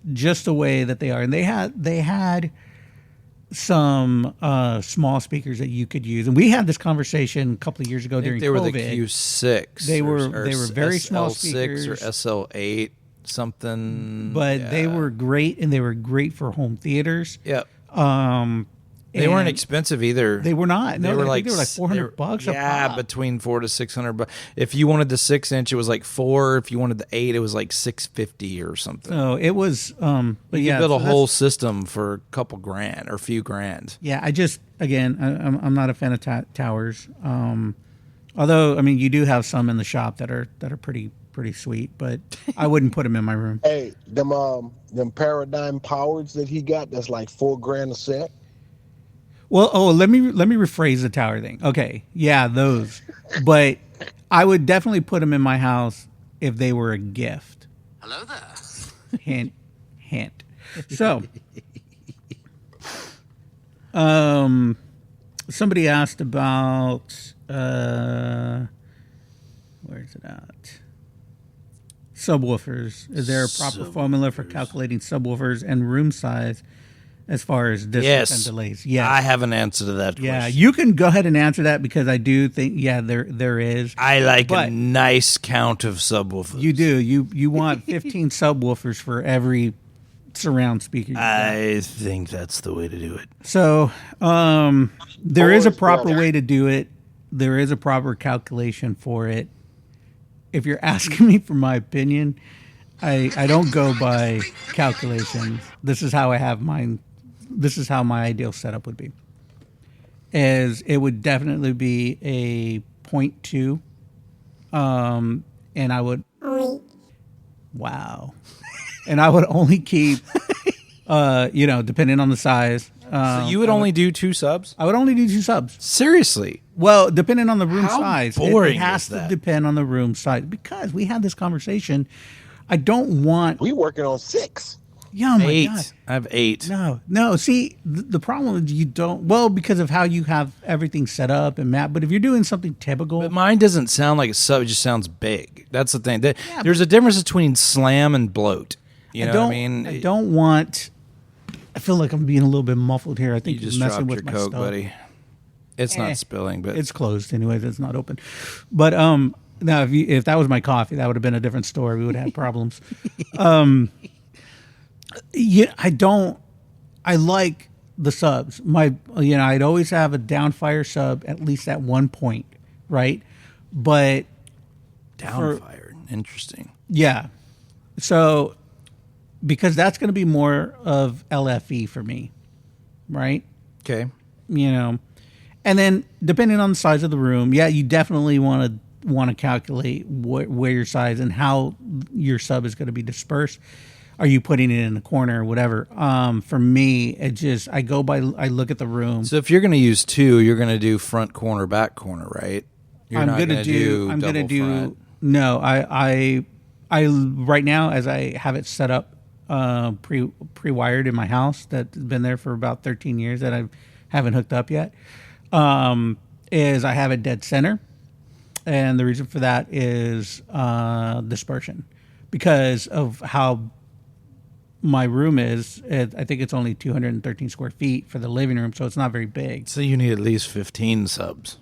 Speaker 2: the way that they are, and they had some small speakers that you could use, and we had this conversation a couple of years ago during
Speaker 1: they were
Speaker 2: COVID.
Speaker 1: the Q6.
Speaker 2: They were very small
Speaker 1: SL6
Speaker 2: speakers,
Speaker 1: or SL8 something,
Speaker 2: but they were great, and they were great for home theaters.
Speaker 1: Yep. They weren't expensive either.
Speaker 2: They were not. No,
Speaker 1: they were
Speaker 2: like $400.
Speaker 1: Yeah,
Speaker 2: a pop.
Speaker 1: between $400 to $600. If you wanted the 6-inch, it was like $4. If you wanted the 8, it was like $650 or something.
Speaker 2: So it was. But
Speaker 1: you
Speaker 2: yeah,
Speaker 1: could build
Speaker 2: so
Speaker 1: a whole system for a couple grand or a few grand.
Speaker 2: Yeah, I'm not a fan of towers. Although I mean, you do have some in the shop that are pretty sweet, but I wouldn't put them in my room.
Speaker 3: Hey, them Paradigm Powers that he got, that's like $4,000 a set.
Speaker 2: Well, let me rephrase the tower thing. Okay, yeah, those, but I would definitely put them in my house if they were a gift.
Speaker 4: Hello there.
Speaker 2: Hint, hint. So, somebody asked about where's it at? Subwoofers. Is there a proper formula for calculating subwoofers and room size as far as distance and delays?
Speaker 1: Yeah, I have an answer to that question.
Speaker 2: Yeah, you can go ahead and answer that because I do think there is.
Speaker 1: I like a nice count of subwoofers.
Speaker 2: You do. You want 15 subwoofers for every surround speaker.
Speaker 1: I think that's the way to do it.
Speaker 2: So there is a proper way to do it. There is a proper calculation for it. If you're asking me for my opinion, I don't go by calculations. This is how I have mine. This is how my ideal setup would be. As it would definitely be a 0.2, and I would and I would only keep depending on the size.
Speaker 1: So you would only do 2 subs?
Speaker 2: I would only do 2 subs.
Speaker 1: Seriously?
Speaker 2: Well, depending on the room
Speaker 1: How
Speaker 2: size.
Speaker 1: boring
Speaker 2: it has
Speaker 1: is
Speaker 2: to
Speaker 1: that?
Speaker 2: depend on the room size because we had this conversation. I don't want.
Speaker 3: We working on 6.
Speaker 2: Yeah, oh my
Speaker 1: 8.
Speaker 2: God.
Speaker 1: I have 8.
Speaker 2: No. See, the problem is you don't. Well, because of how you have everything set up and mapped. But if you're doing something typical,
Speaker 1: But mine doesn't sound like a sub. It just sounds big. That's the thing. There's a difference between slam and bloat. You know what I mean?
Speaker 2: I don't want. I feel like I'm being a little bit muffled here. I think
Speaker 1: You just
Speaker 2: you're messing
Speaker 1: dropped
Speaker 2: with
Speaker 1: your
Speaker 2: my
Speaker 1: Coke,
Speaker 2: stuff.
Speaker 1: buddy. It's not spilling, but
Speaker 2: It's closed anyways. It's not open. But now if that was my coffee, that would have been a different story. We would have had problems. Yeah, I like the subs. I'd always have a downfire sub at least at one point, right? But
Speaker 1: downfire. Interesting.
Speaker 2: yeah, so because that's going to be more of LFE for me, right?
Speaker 1: Okay.
Speaker 2: And then depending on the size of the room, yeah, you definitely want to calculate where your size and how your sub is going to be dispersed. Are you putting it in a corner or whatever? For me, I look at the room.
Speaker 1: So if you're going to use 2, you're going to do front corner, back corner, right? You're not going to do double front.
Speaker 2: No, I right now as I have it set up pre-wired in my house that's been there for about 13 years that I haven't hooked up yet. Is I have it dead center, and the reason for that is dispersion because of how my room is. I think it's only 213 square feet for the living room, so it's not very big.
Speaker 1: So you need at least 15 subs.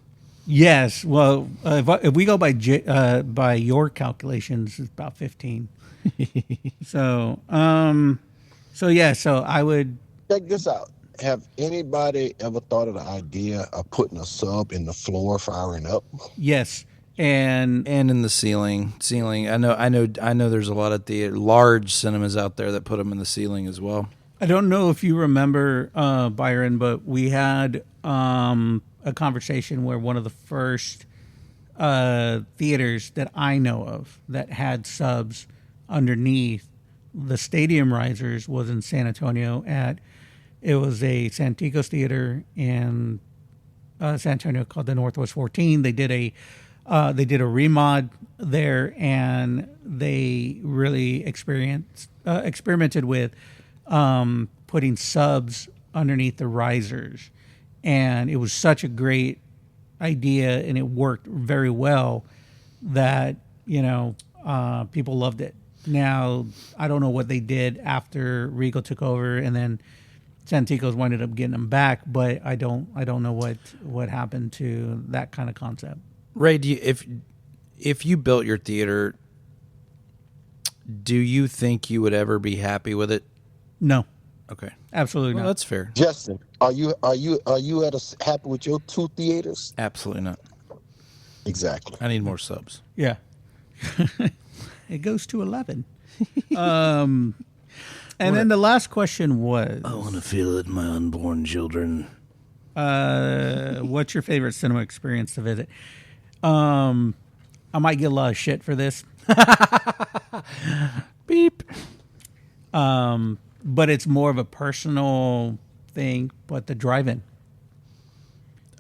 Speaker 2: Yes, well, if we go by your calculations, it's about 15. So I would
Speaker 3: Check this out. Have anybody ever thought of the idea of putting a sub in the floor firing up?
Speaker 2: yes, and
Speaker 1: In the ceiling. I know. There's a lot of large cinemas out there that put them in the ceiling as well.
Speaker 2: I don't know if you remember, Byron, but we had a conversation where one of the first theaters that I know of that had subs underneath the stadium risers was in San Antonio it was a Santikos theater in San Antonio called the Northwest 14. They did a remod there, and they really experimented with putting subs underneath the risers, and it was such a great idea, and it worked very well that people loved it. Now I don't know what they did after Regal took over, and then Santikos ended up getting them back, but I don't know what happened to that kind of concept.
Speaker 1: Ray, if you built your theater, do you think you would ever be happy with it?
Speaker 2: No.
Speaker 1: Okay.
Speaker 2: Absolutely
Speaker 1: Well,
Speaker 2: not.
Speaker 1: that's fair.
Speaker 3: Justin, are you happy with your 2 theaters?
Speaker 1: Absolutely not.
Speaker 3: Exactly.
Speaker 1: I need more subs.
Speaker 2: Yeah. It goes to 11. And then the last question was,
Speaker 1: I want to feel it in my unborn children.
Speaker 2: what's your favorite cinema experience to visit? I might get a lot of shit for this.
Speaker 1: Beep.
Speaker 2: But it's more of a personal thing, but the drive-in.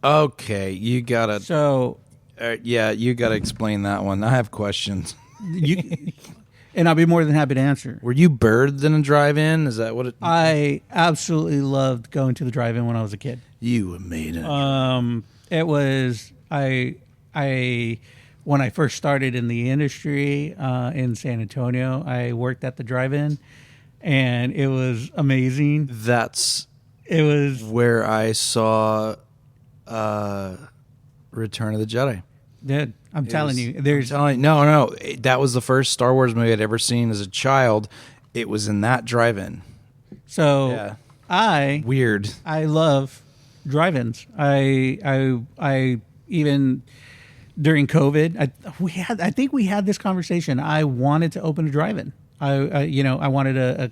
Speaker 1: Okay, you gotta.
Speaker 2: So
Speaker 1: You gotta explain that one. I have questions.
Speaker 2: and I'll be more than happy to answer.
Speaker 1: Were you birthed in a drive-in? Is that what it?
Speaker 2: I absolutely loved going to the drive-in when I was a kid.
Speaker 1: You were made in.
Speaker 2: It was when I first started in the industry in San Antonio, I worked at the drive-in, and it was amazing.
Speaker 1: That's
Speaker 2: It was
Speaker 1: where I saw Return of the Jedi.
Speaker 2: Dude, I'm telling you,
Speaker 1: No. That was the first Star Wars movie I'd ever seen as a child. It was in that drive-in.
Speaker 2: So
Speaker 1: Yeah.
Speaker 2: I love drive-ins. I even during COVID, I think we had this conversation. I wanted to open a drive-in. I wanted a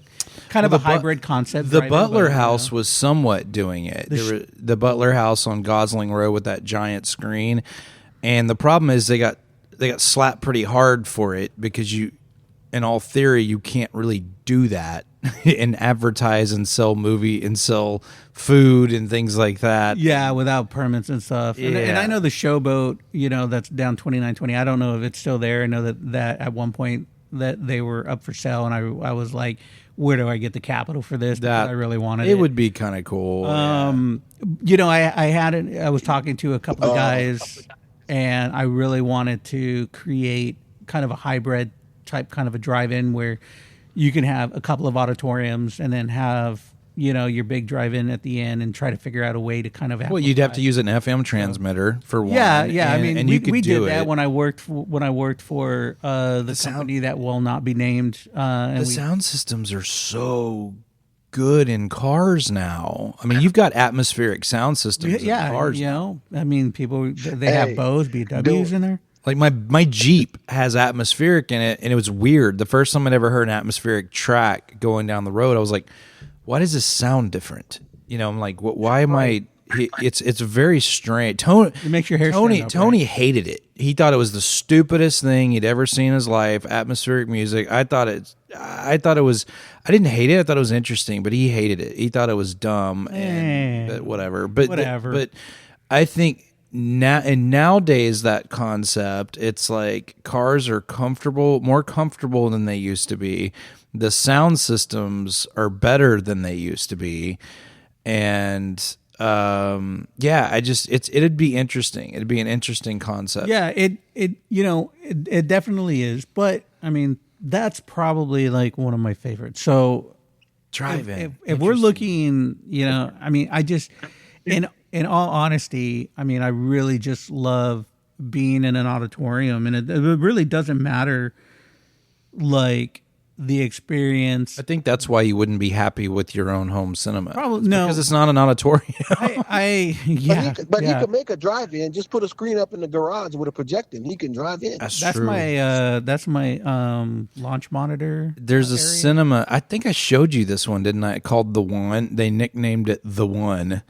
Speaker 2: kind of a hybrid concept.
Speaker 1: The
Speaker 2: drive-in,
Speaker 1: Butler
Speaker 2: but,
Speaker 1: House was somewhat doing it. The Butler House on Gosling Road with that giant screen, and the problem is they got slapped pretty hard for it because in all theory, you can't really do that and advertise and sell movie and sell food and things like that.
Speaker 2: Yeah, without permits and stuff.
Speaker 1: Yeah.
Speaker 2: And I know the Showboat, that's down 2920. I don't know if it's still there. I know that at one point that they were up for sale, and I was like, where do I get the capital for this? Because I really wanted it.
Speaker 1: It would be kind of cool.
Speaker 2: I was talking to a couple of guys, and I really wanted to create kind of a hybrid type kind of a drive-in where you can have a couple of auditoriums and then have your big drive-in at the end and try to figure out a way to kind of
Speaker 1: well, you'd have to use an FM transmitter for one.
Speaker 2: Yeah.
Speaker 1: And you could
Speaker 2: we
Speaker 1: do
Speaker 2: did that
Speaker 1: it.
Speaker 2: when I worked for the company that will not be named.
Speaker 1: Sound systems are so good in cars now. I mean, you've got atmospheric sound systems in cars.
Speaker 2: People they have Bose, BWs in there.
Speaker 1: Like my Jeep has atmospheric in it, and it was weird. The first time I'd ever heard an atmospheric track going down the road, I was like, why does this sound different? I'm like, why am I? It's very strange.
Speaker 2: It makes your hair stand up,
Speaker 1: Tony hated it. He thought it was the stupidest thing he'd ever seen in his life. Atmospheric music. I thought it was. I didn't hate it. I thought it was interesting, but he hated it. He thought it was dumb and whatever. But I think nowadays that concept, it's like cars are more comfortable than they used to be. The sound systems are better than they used to be, and it'd be interesting. It'd be an interesting concept.
Speaker 2: Yeah, it definitely is. But I mean, that's probably like one of my favorites. So
Speaker 1: drive-in.
Speaker 2: If we're looking, I just in all honesty, I mean, I really just love being in an auditorium, and it really doesn't matter like the experience.
Speaker 1: I think that's why you wouldn't be happy with your own home cinema.
Speaker 2: Probably no,
Speaker 1: because it's not an auditorium.
Speaker 3: But he could make a drive-in. Just put a screen up in the garage with a projector, and he can drive in.
Speaker 2: That's true. That's my launch monitor.
Speaker 1: There's a
Speaker 2: area.
Speaker 1: cinema. I think I showed you this one, didn't I? Called The One. They nicknamed it The One,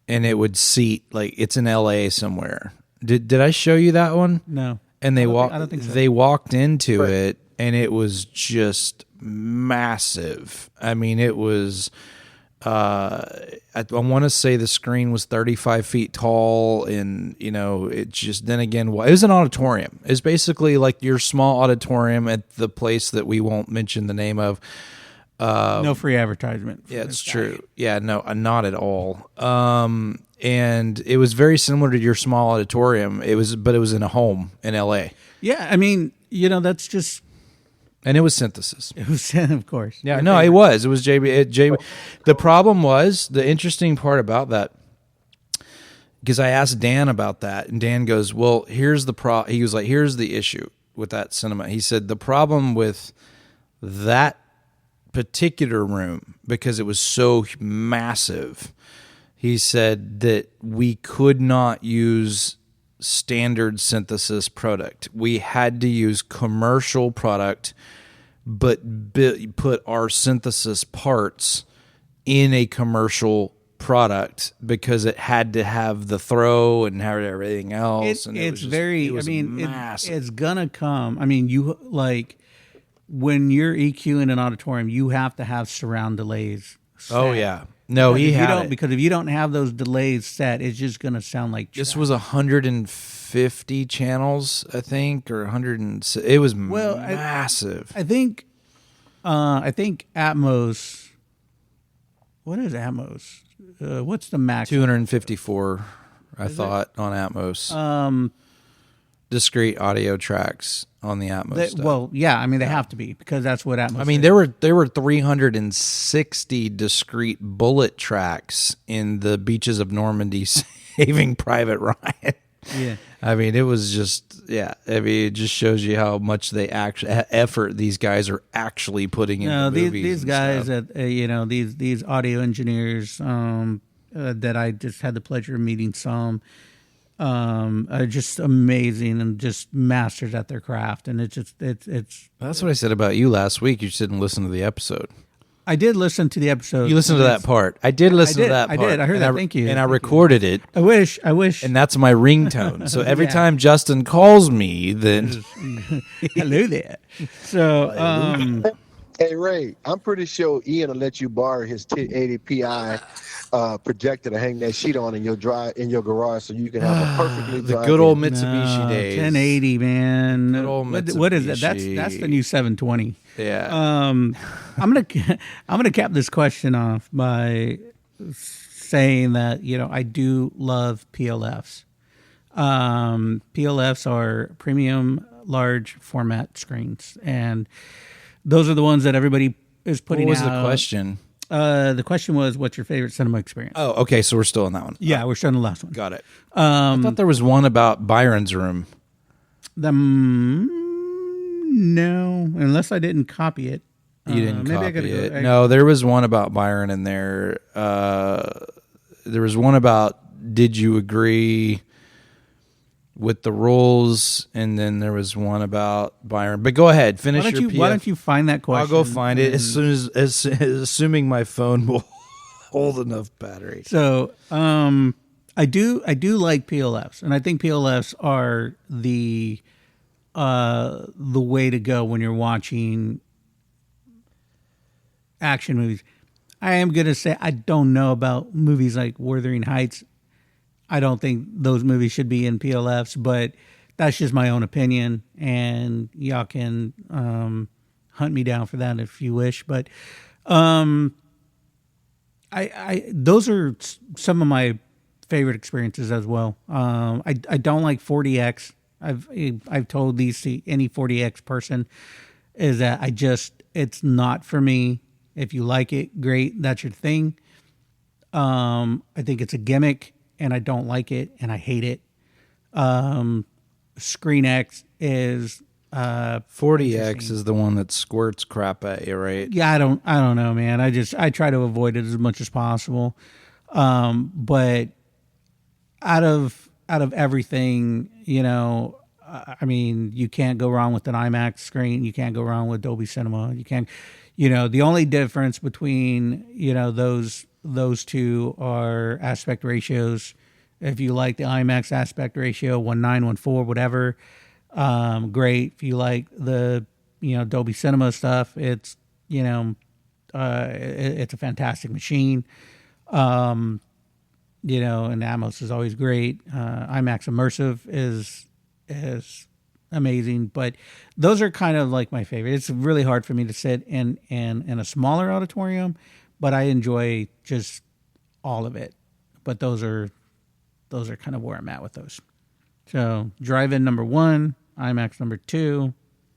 Speaker 1: and it would seat like it's in L.A. somewhere. Did I show you that one?
Speaker 2: No.
Speaker 1: And they
Speaker 2: I don't think so.
Speaker 1: They walked into it, and it was just massive. I mean, it was. I want to say the screen was 35 feet tall, and it just. Then again, it was an auditorium. It's basically like your small auditorium at the place that we won't mention the name of.
Speaker 2: No free advertisement.
Speaker 1: Yeah, it's true. Yeah, no, not at all. And it was very similar to your small auditorium. But it was in a home in L.A.
Speaker 2: Yeah, I mean, that's just.
Speaker 1: And it was Synthesis.
Speaker 2: It was, of course.
Speaker 1: Yeah, no, it was. It was JB. The problem was, the interesting part about that, because I asked Dan about that, and Dan goes, well, here's the he was like, here's the issue with that cinema. He said, the problem with that particular room, because it was so massive, he said that we could not use standard Synthesis product. We had to use commercial product, but put our Synthesis parts in a commercial product because it had to have the throw and have everything else.
Speaker 2: It's gonna come. I mean, you like when you're EQing an auditorium, you have to have surround delays set.
Speaker 1: Oh yeah. No,
Speaker 2: because if you don't have those delays set, it's just going to sound like trash.
Speaker 1: This was 150 channels, I think, or 100. It was massive.
Speaker 2: I think Atmos. What is Atmos? What's the max?
Speaker 1: 254. I thought on Atmos. Discrete audio tracks on the Atmos stuff.
Speaker 2: Well, yeah, I mean they have to be because that's what Atmos.
Speaker 1: I mean
Speaker 2: is.
Speaker 1: there were 360 discrete bullet tracks in the beaches of Normandy Saving Private Ryan.
Speaker 2: Yeah,
Speaker 1: I mean it was just I mean it just shows you how much they actually effort these guys are actually putting into movies.
Speaker 2: These guys that these audio engineers that I just had the pleasure of meeting some. Are just amazing and just masters at their craft, and it's
Speaker 1: That's what I said about you last week. You just didn't listen to the episode.
Speaker 2: I did listen to the episode.
Speaker 1: You listened to that part. I did listen to that part.
Speaker 2: I did. I heard that. Thank you.
Speaker 1: And I recorded it.
Speaker 2: I wish.
Speaker 1: And that's my ringtone. So every time Justin calls me, then
Speaker 2: hello there. So
Speaker 3: Hey Ray, I'm pretty sure Ian will let you borrow his 1080 Pi projector to hang that sheet on in your garage, so you can have a perfectly
Speaker 1: the good old Mitsubishi days.
Speaker 2: 1080, man.
Speaker 1: Good old
Speaker 2: what is that? That's the new 720.
Speaker 1: Yeah.
Speaker 2: I'm gonna cap this question off by saying that I do love PLFs. PLFs are premium large format screens, and those are the ones that everybody is putting out.
Speaker 1: What was the question?
Speaker 2: The question was, what's your favorite cinema experience?
Speaker 1: Oh, okay. So we're still on that one.
Speaker 2: Yeah, we're still on the last one.
Speaker 1: Got it. I thought there was one about Byron's room.
Speaker 2: No, unless I didn't copy it.
Speaker 1: You didn't copy it. No, there was one about Byron in there. There was one about, did you agree with the rules, and then there was one about Byron. But go ahead, finish your PF.
Speaker 2: Why don't you find that question?
Speaker 1: I'll go find it as soon as assuming my phone will hold enough battery.
Speaker 2: So, I do like PLFs, and I think PLFs are the way to go when you're watching action movies. I am gonna say I don't know about movies like Wuthering Heights. I don't think those movies should be in PLFs, but that's just my own opinion, and y'all can hunt me down for that if you wish. But I those are some of my favorite experiences as well. I don't like 40X. I've told these to any 40X person is that it's not for me. If you like it, great, that's your thing. I think it's a gimmick, and I don't like it, and I hate it. Screen X is
Speaker 1: 40X is the one that squirts crap at you, right?
Speaker 2: Yeah, I don't know, man. I try to avoid it as much as possible. But out of everything, I mean, you can't go wrong with an IMAX screen. You can't go wrong with Dolby Cinema. You can't, the only difference between, those two are aspect ratios If you like the IMAX aspect ratio, 1:9, 1:4, whatever, great. If you like the Dolby Cinema stuff, it's it's a fantastic machine. And Atmos is always great. IMAX immersive is amazing, but those are kind of like my favorite. It's really hard for me to sit in a smaller auditorium, but I enjoy just all of it. But those are kind of where I'm at with those. So drive-in number 1, IMAX number 2,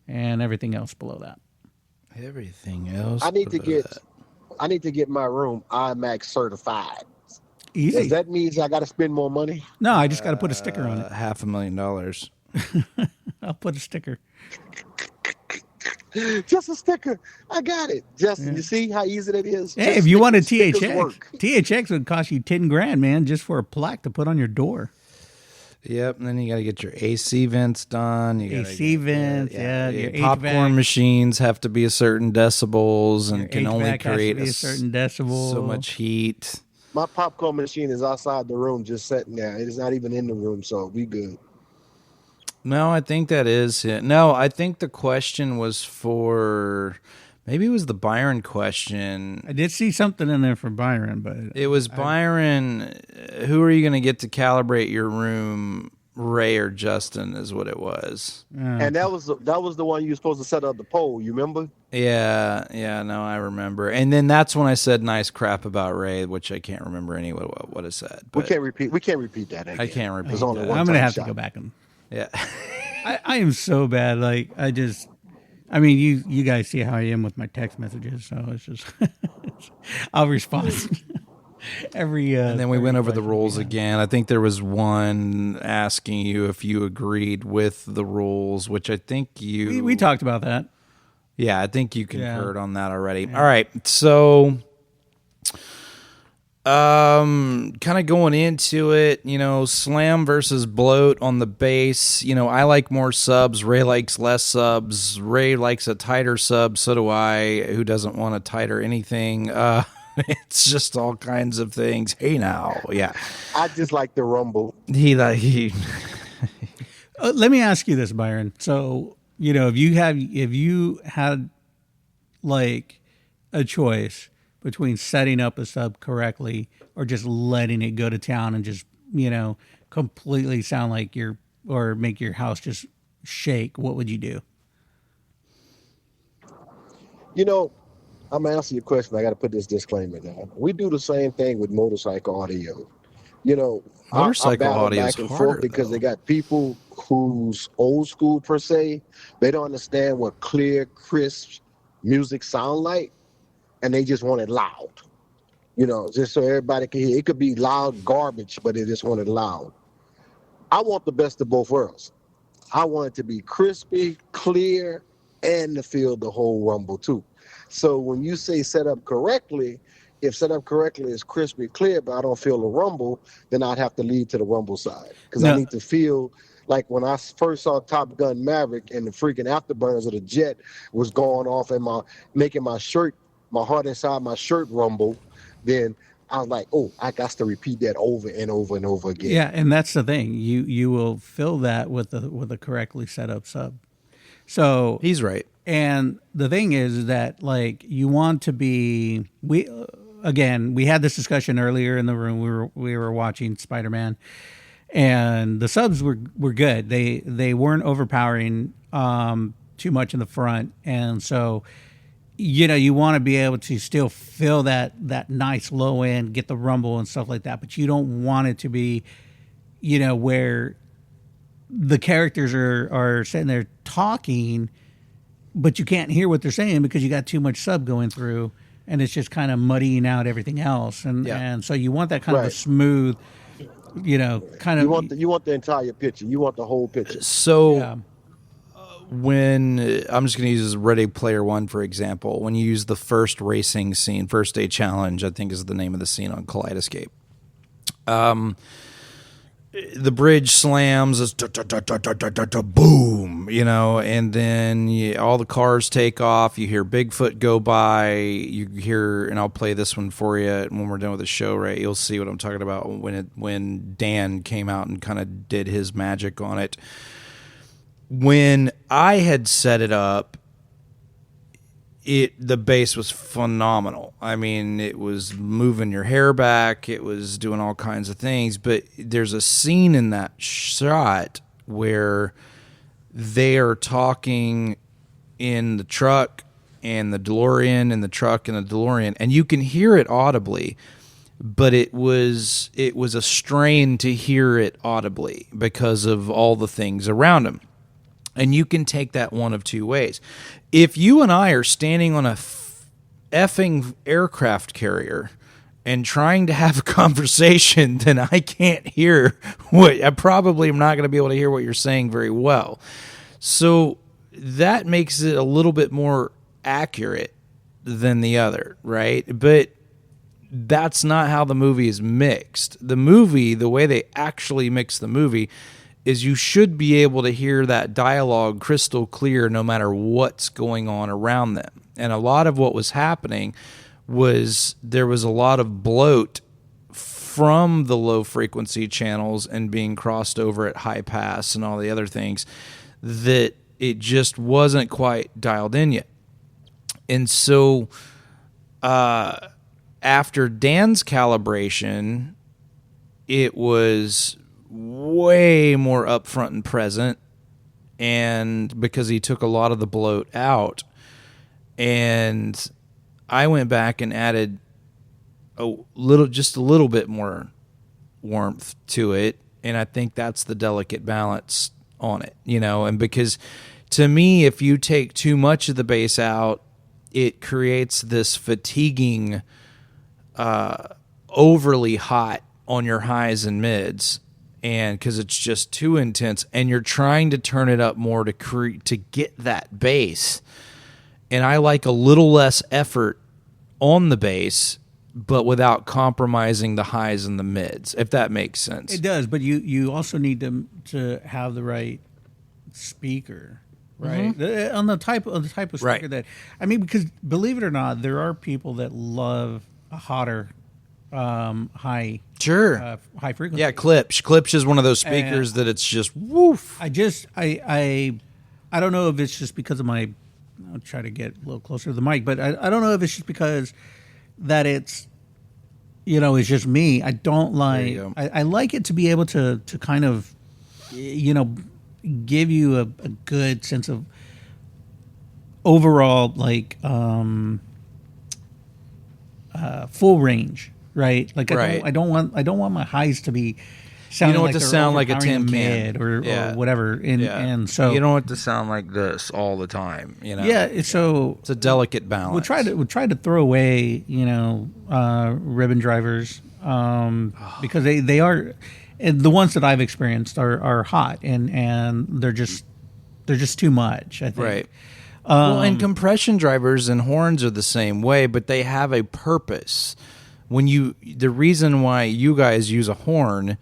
Speaker 2: and everything else below that.
Speaker 1: Everything else.
Speaker 3: I need to get my room IMAX certified.
Speaker 2: Easy.
Speaker 3: Does that mean I got to spend more money?
Speaker 2: No, I just got to put a sticker on it.
Speaker 1: $500,000.
Speaker 2: I'll put a sticker.
Speaker 3: Just a sticker. I got it. You see how easy that is?
Speaker 2: Hey,
Speaker 3: just
Speaker 2: if you want a
Speaker 3: stickers
Speaker 2: THX,
Speaker 3: work.
Speaker 2: THX would cost you $10,000, man, just for a plaque to put on your door.
Speaker 1: Yep, and then you got to get your AC vents done.
Speaker 2: AC vents, your
Speaker 1: popcorn
Speaker 2: HVAC.
Speaker 1: machines have to be a certain decibels and can
Speaker 2: HVAC
Speaker 1: only
Speaker 2: has to
Speaker 1: create
Speaker 2: be a certain decibel.
Speaker 1: so much heat.
Speaker 3: My popcorn machine is outside the room, just sitting there. It is not even in the room, so we good.
Speaker 1: No, I think that is it. No, I think the question was for, maybe it was the Byron question.
Speaker 2: I did see something in there for Byron, but
Speaker 1: It was Byron. Who are you going to get to calibrate your room? Ray or Justin is what it was.
Speaker 3: And that was the one you were supposed to set up the poll. You remember?
Speaker 1: Yeah, no, I remember. And then that's when I said nice crap about Ray, which I can't remember what I said.
Speaker 3: We
Speaker 1: But
Speaker 3: can't repeat that again.
Speaker 1: I can't repeat
Speaker 3: There's only
Speaker 1: that.
Speaker 3: one
Speaker 2: I'm going to
Speaker 3: time
Speaker 2: have
Speaker 3: shot.
Speaker 2: to go back and.
Speaker 1: Yeah.
Speaker 2: I am so bad. Like, I mean, you guys see how I am with my text messages, so it's just, I'll respond every.
Speaker 1: And then we went over the rules again. I think there was one asking you if you agreed with the rules, which I think you...
Speaker 2: We talked about that.
Speaker 1: Yeah, I think you concurred on that already. Yeah. All right, so... kind of going into it, slam versus bloat on the bass. I like more subs. Ray likes less subs. Ray likes a tighter sub. So do I. Who doesn't want a tighter anything? It's just all kinds of things. Hey, now, yeah.
Speaker 3: I just like the rumble.
Speaker 2: Let me ask you this, Byron. So if you had like a choice between setting up a sub correctly or just letting it go to town and just, completely sound like or make your house just shake, what would you do?
Speaker 3: I'm going to answer your question. I got to put this disclaimer down. We do the same thing with motorcycle audio.
Speaker 1: Motorcycle
Speaker 3: I
Speaker 1: audio
Speaker 3: back
Speaker 1: is
Speaker 3: and
Speaker 1: harder,
Speaker 3: forth because
Speaker 1: though.
Speaker 3: they got people who's old school per se. They don't understand what clear, crisp music sound like, and they just want it loud. Just so everybody can hear. It could be loud garbage, but they just want it loud. I want the best of both worlds. I want it to be crispy, clear, and to feel the whole rumble too. So when you say set up correctly, if set up correctly is crispy, clear, but I don't feel the rumble, then I'd have to lead to the rumble side. Because I need to feel like when I first saw Top Gun Maverick and the freaking afterburners of the jet was going off and making my heart inside my shirt rumble, then I was like, oh, I got to repeat that over and over and over again.
Speaker 2: Yeah, and that's the thing. You will fill that with a correctly set up sub. So
Speaker 1: He's right.
Speaker 2: And the thing is that like you want to be we had this discussion earlier in the room. We were watching Spider-Man, and the subs were good. They weren't overpowering too much in the front, and so you want to be able to still feel that nice low end, get the rumble and stuff like that, but you don't want it to be where the characters are sitting there talking, but you can't hear what they're saying because you got too much sub going through, and it's just kind of muddying out everything else. And so you want that kind of a smooth, kind of.
Speaker 3: You want the entire picture. You want the whole picture.
Speaker 1: So when I'm just going to use Ready Player One for example, when you use the first racing scene, First Day Challenge, I think is the name of the scene on Kaleidescape. The bridge slams, it's boom, you know, and then all the cars take off. You hear Bigfoot go by. You hear, and I'll play this one for you when we're done with the show, right? You'll see what I'm talking about when Dan came out and kind of did his magic on it. When I had set it up, the bass was phenomenal. I mean, it was moving your hair back. It was doing all kinds of things. But there's a scene in that shot where they are talking in the truck and the DeLorean, and the truck and the DeLorean, and you can hear it audibly, but it was a strain to hear it audibly because of all the things around them. And you can take that one of two ways. If you and I are standing on a effing aircraft carrier and trying to have a conversation, then I can't hear I probably am not going to be able to hear what you're saying very well. So that makes it a little bit more accurate than the other, right? But that's not how the movie is mixed. The way they actually mix the movie is you should be able to hear that dialogue crystal clear no matter what's going on around them. And a lot of what was happening was there was a lot of bloat from the low frequency channels and being crossed over at high pass and all the other things that it just wasn't quite dialed in yet. And so after Dan's calibration, it was way more upfront and present, and because he took a lot of the bloat out, and I went back and added just a little bit more warmth to it, and I think that's the delicate balance on it, you know. And because to me, if you take too much of the bass out, it creates this fatiguing, overly hot on your highs and mids, and because it's just too intense, and you're trying to turn it up more to get that bass. And I like a little less effort on the bass, but without compromising the highs and the mids, if that makes sense.
Speaker 2: It does, but you also need to have the right speaker, right? Mm-hmm. On the type of speaker, right, that, I mean, because believe it or not, there are people that love a hotter high,
Speaker 1: sure,
Speaker 2: high frequency.
Speaker 1: Yeah, Klipsch is one of those speakers that it's just woof.
Speaker 2: I don't know if it's just because of my. I'll try to get a little closer to the mic, but I don't know if it's just because that it's, you know, it's just me. I don't like. I like it to be able to kind of, you know, give you a good sense of overall, like, full range. Right, like I don't want my highs to be sounding, you don't want
Speaker 1: to sound like a tin can
Speaker 2: or whatever, and so
Speaker 1: you don't want to sound like this all the time, you know.
Speaker 2: Yeah, so
Speaker 1: it's a delicate balance.
Speaker 2: We try to throw away, you know, ribbon drivers because they are, and the ones that I've experienced are hot and they're just too much, I think.
Speaker 1: Right. Well, and compression drivers and horns are the same way, but they have a purpose. The reason why you guys use a horn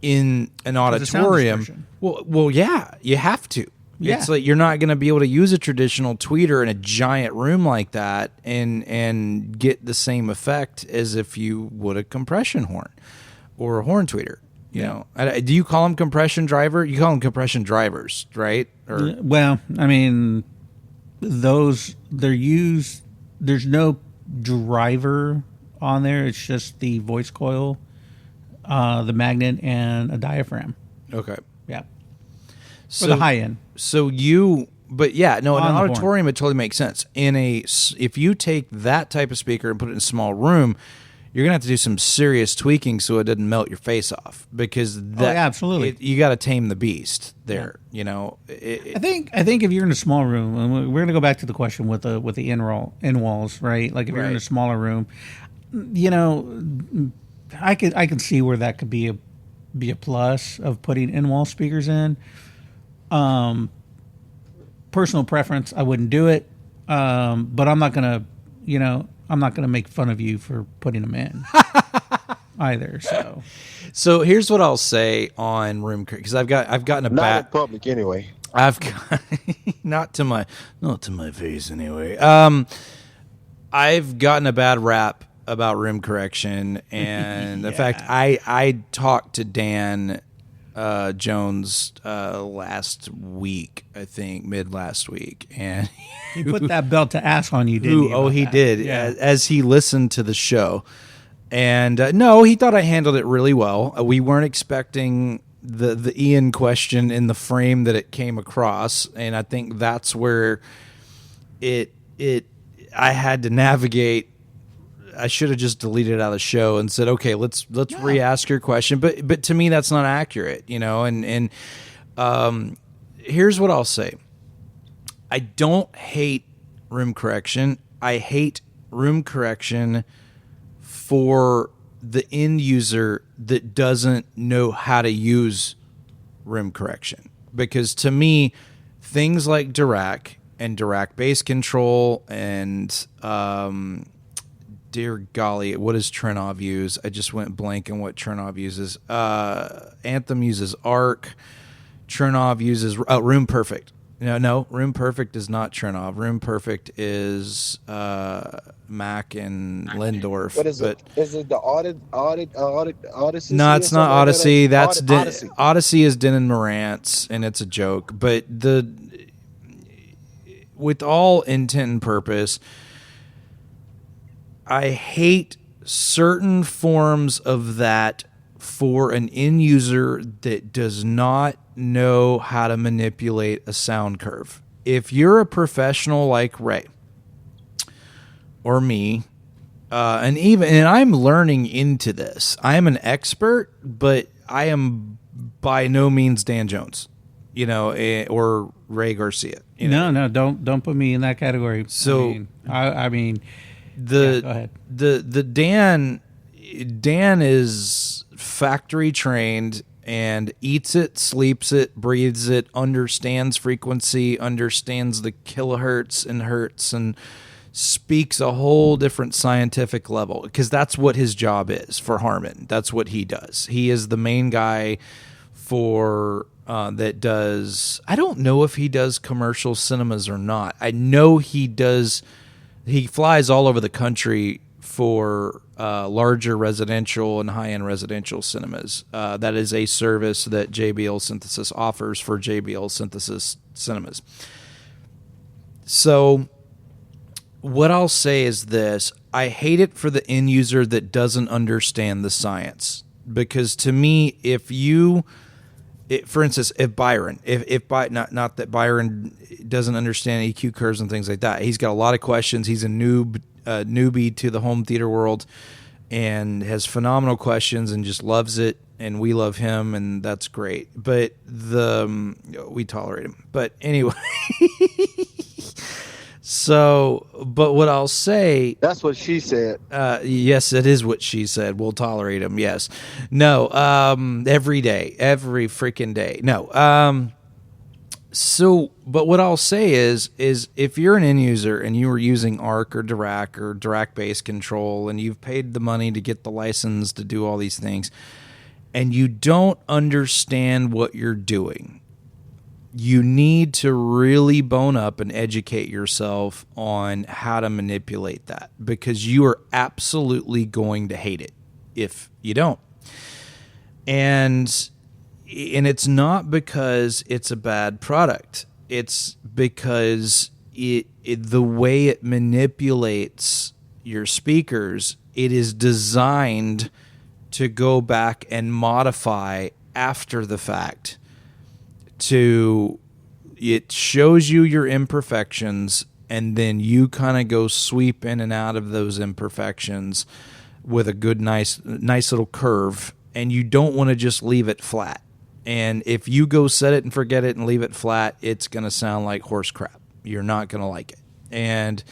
Speaker 1: in an auditorium, well, yeah, you have to. Yeah. It's like you're not going to be able to use a traditional tweeter in a giant room like that and get the same effect as if you would a compression horn or a horn tweeter. You know, do you call them compression driver? You call them compression drivers, right? Or
Speaker 2: well, I mean, those they're used. There's no driver on there. It's just the voice coil, the magnet, and a diaphragm.
Speaker 1: Okay.
Speaker 2: Yeah. So for the high end.
Speaker 1: But yeah, no, in an auditorium it totally makes sense. If you take that type of speaker and put it in a small room, you're gonna have to do some serious tweaking so it doesn't melt your face off, because
Speaker 2: absolutely,
Speaker 1: you got to tame the beast there. Yeah. You know,
Speaker 2: I think if you're in a small room, and we're gonna go back to the question with the in walls, right? Like if you're in a smaller room. You know, I can see where that could be a plus of putting in-wall speakers in. Personal preference, I wouldn't do it, but I'm not gonna make fun of you for putting them in either. So
Speaker 1: here's what I'll say on room, because I've gotten a
Speaker 3: not in public anyway.
Speaker 1: I've got, not to my face anyway. I've gotten a bad rap about rim correction, and in fact, I talked to Dan Jones last week, I think mid last week, and
Speaker 2: He put that belt to ass on you, didn't he?
Speaker 1: he
Speaker 2: about that?
Speaker 1: did,
Speaker 2: Yeah.
Speaker 1: as he listened to the show, and no, he thought I handled it really well. We weren't expecting the Ian question in the frame that it came across, and I think that's where I had to navigate. I should have just deleted it out of the show and said, okay, let's re-ask your question. But to me, that's not accurate, and here's what I'll say. I don't hate room correction. I hate room correction for the end user that doesn't know how to use room correction. Because to me, things like Dirac and Dirac bass control and dear golly, what does Trinov use? I just went blank on what Trinov uses. Anthem uses Arc. Trinov uses Room Perfect. No, Room Perfect is not Trinov. Room Perfect is Mac and Lindorf.
Speaker 3: What is it? Is it the Odyssey?
Speaker 1: No, it's not Odyssey. That's
Speaker 3: Odyssey.
Speaker 1: Odyssey is Denon Marantz, and it's a joke. But with all intent and purpose, I hate certain forms of that for an end user that does not know how to manipulate a sound curve. If you're a professional like Ray or me, and I'm learning into this. I am an expert, but I am by no means Dan Jones, or Ray Garcia.
Speaker 2: No, don't put me in that category.
Speaker 1: So,
Speaker 2: I mean,
Speaker 1: go
Speaker 2: ahead.
Speaker 1: The Dan is factory trained and eats it, sleeps it, breathes it, understands frequency, understands the kilohertz and hertz, and speaks a whole different scientific level, because that's what his job is for Harman. That's what he does. He is the main guy for that does, I don't know if he does commercial cinemas or not. I know he does. He flies all over the country for larger residential and high-end residential cinemas. That is a service that JBL Synthesis offers for JBL Synthesis cinemas. So what I'll say is this. I hate it for the end user that doesn't understand the science. Because to me, for instance, if Byron, not that Byron doesn't understand EQ curves and things like that. He's got a lot of questions. He's a newbie to the home theater world and has phenomenal questions and just loves it. And we love him, and that's great. But we tolerate him. But anyway, but what I'll say...
Speaker 3: That's what she said.
Speaker 1: Yes, it is what she said. We'll tolerate him, yes. No, every day. Every freaking day. No. But what I'll say is if you're an end user and you were using Arc or Dirac bass control, and you've paid the money to get the license to do all these things, and you don't understand what you're doing, you need to really bone up and educate yourself on how to manipulate that, because you are absolutely going to hate it if you don't. And it's not because it's a bad product. It's because the way it manipulates your speakers, it is designed to go back and modify after the fact. It shows you your imperfections, and then you kind of go sweep in and out of those imperfections with a good, nice little curve, and you don't want to just leave it flat. And if you go set it and forget it and leave it flat, it's going to sound like horse crap. You're not going to like it. And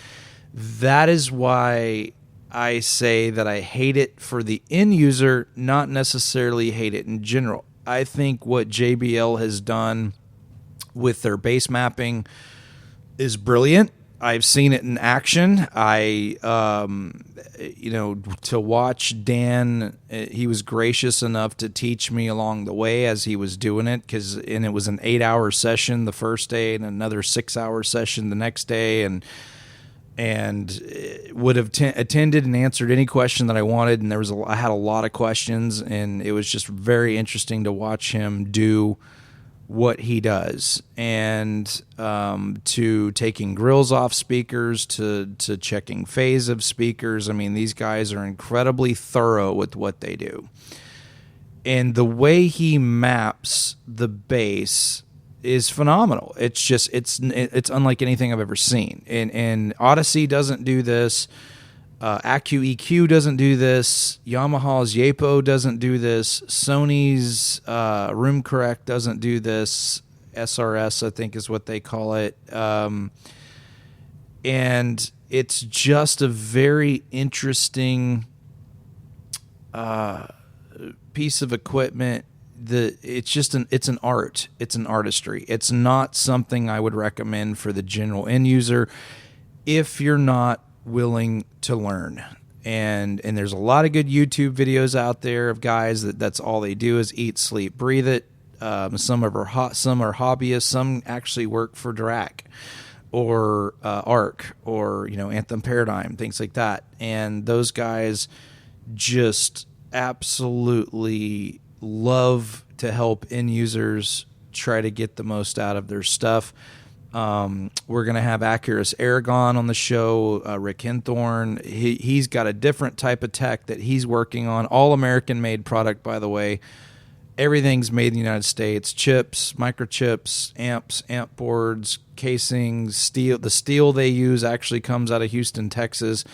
Speaker 1: that is why I say that I hate it for the end user, not necessarily hate it in general. I think what JBL has done with their bass mapping is brilliant. I've seen it in action. To watch Dan, he was gracious enough to teach me along the way as he was doing it, and it was an 8-hour session the first day and another 6-hour session the next day, and would have attended and answered any question that I wanted. And I had a lot of questions, and it was just very interesting to watch him do what he does, and to taking grills off speakers, to checking phase of speakers. I mean, these guys are incredibly thorough with what they do. And the way he maps the bass is phenomenal. It's unlike anything I've ever seen. And Odyssey doesn't do this. Accu EQ doesn't do this. Yamaha's Yapo doesn't do this. Sony's Room Correct doesn't do this. SRS, I think, is what they call it. And it's just a very interesting piece of equipment. It's an art. It's an artistry. It's not something I would recommend for the general end user if you're not willing to learn. And there's a lot of good YouTube videos out there of guys that's all they do is eat, sleep, breathe it. Some are hobbyists. Some actually work for Dirac or Arc or Anthem Paradigm, things like that. And those guys just absolutely love to help end users try to get the most out of their stuff. We're going to have Acurus Aragon on the show, Rick Henthorn. He's got a different type of tech that he's working on. All American-made product, by the way. Everything's made in the United States. Chips, microchips, amps, amp boards, casings, steel. The steel they use actually comes out of Houston, Texas,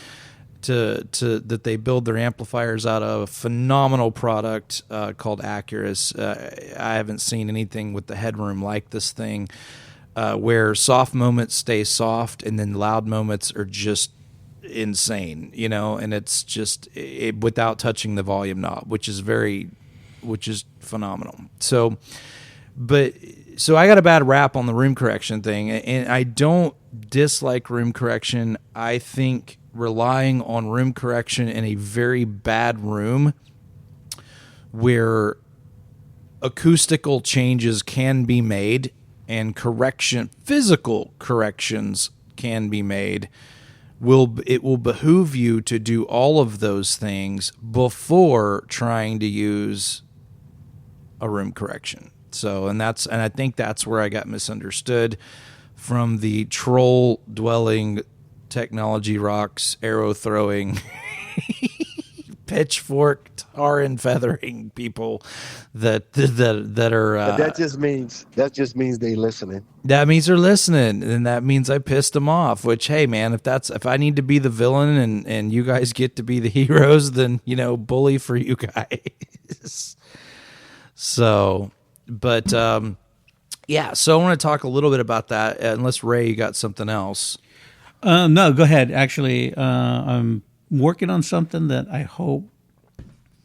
Speaker 1: that they build their amplifiers out of. A phenomenal product called Acurus. I haven't seen anything with the headroom like this thing. Where soft moments stay soft and then loud moments are just insane, and it's just without touching the volume knob, which is phenomenal. So I got a bad rap on the room correction thing, and I don't dislike room correction. I think relying on room correction in a very bad room where acoustical changes can be made and physical corrections can be made, it will behoove you to do all of those things before trying to use a room correction. So, and I think that's where I got misunderstood from the troll dwelling, technology rocks, arrow throwing, pitchfork, tar and feathering people that are.
Speaker 3: But that just means they listening.
Speaker 1: That means they're listening, and that means I pissed them off. Which, hey, man, if I need to be the villain and you guys get to be the heroes, then bully for you guys. So, but yeah. So I want to talk a little bit about that. Unless Ray, you got something else.
Speaker 2: No, go ahead. Actually, I'm working on something that I hope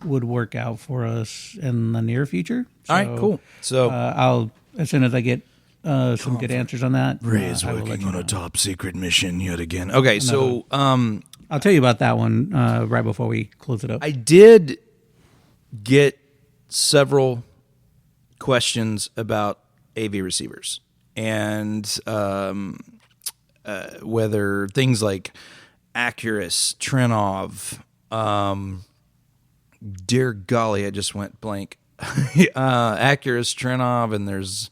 Speaker 2: would work out for us in the near future. So,
Speaker 1: all right, cool. So
Speaker 2: I'll, as soon as I get some good answers on that,
Speaker 1: Ray is working on a top secret mission yet again. Okay, so
Speaker 2: I'll tell you about that one right before we close it up.
Speaker 1: I did get several questions about AV receivers and whether things like Acurus, Trinov, dear golly, I just went blank. Acurus, Trinov, and there's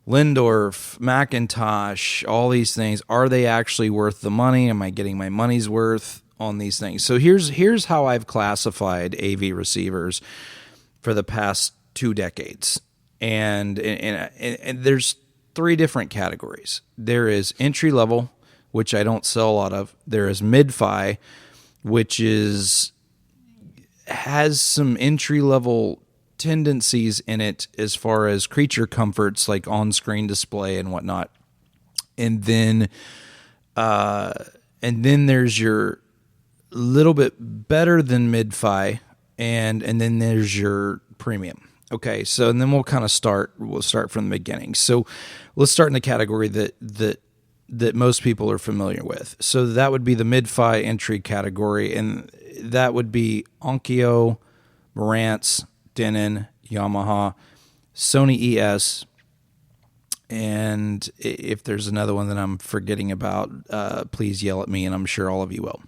Speaker 1: Lindorf, Macintosh, all these things. Are they actually worth the money? Am I getting my money's worth on these things? So here's how I've classified AV receivers for the past 2 decades. And there's 3 different categories. There is entry level, which I don't sell a lot of. There is mid-fi, which has some entry level tendencies in it as far as creature comforts like on-screen display and whatnot. And then there's your little bit better than mid-fi, and then there's your premium. Okay, so and then we'll start from the beginning. So let's start in the category that that most people are familiar with. So that would be the mid-fi entry category, and that would be Onkyo, Marantz, Denon, Yamaha, Sony ES, and if there's another one that I'm forgetting about, please yell at me, and I'm sure all of you will.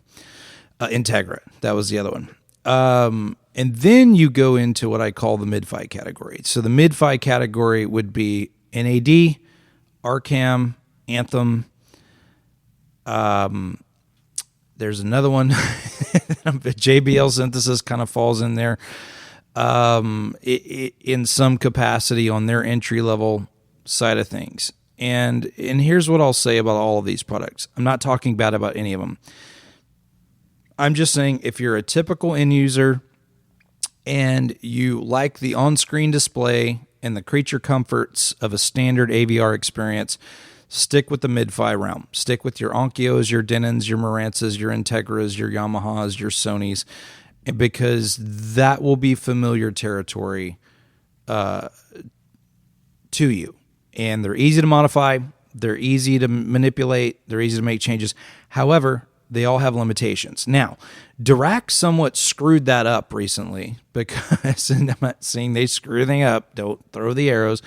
Speaker 1: Integra, that was the other one. And then you go into what I call the mid-fi category. So the mid-fi category would be NAD, Arcam, Anthem. There's another one. JBL Synthesis kind of falls in there in some capacity on their entry-level side of things. And here's what I'll say about all of these products. I'm not talking bad about any of them. I'm just saying if you're a typical end user and you like the on-screen display and the creature comforts of a standard AVR experience, stick with the mid-fi realm. Stick with your Onkyos, your Denons, your Marantzes, your Integras, your Yamahas, your Sonys, because that will be familiar territory to you. And they're easy to modify, they're easy to manipulate, they're easy to make changes. However, they all have limitations. Now, Dirac somewhat screwed that up recently because, and I'm not saying they screw anything up, don't throw the arrows.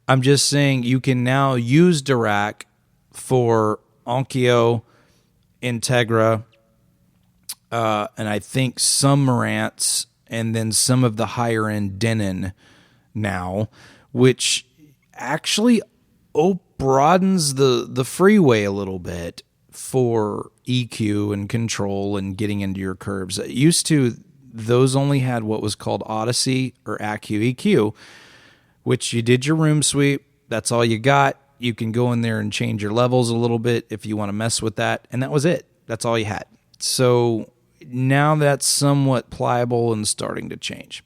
Speaker 1: I'm just saying you can now use Dirac for Onkyo, Integra, and I think some Marantz, and then some of the higher-end Denon now, which actually broadens the freeway a little bit for EQ and control and getting into your curves. Used to, those only had what was called Odyssey or Accu EQ, which you did your room sweep. That's all you got. You can go in there and change your levels a little bit if you want to mess with that. And that was it. That's all you had. So now that's somewhat pliable and starting to change.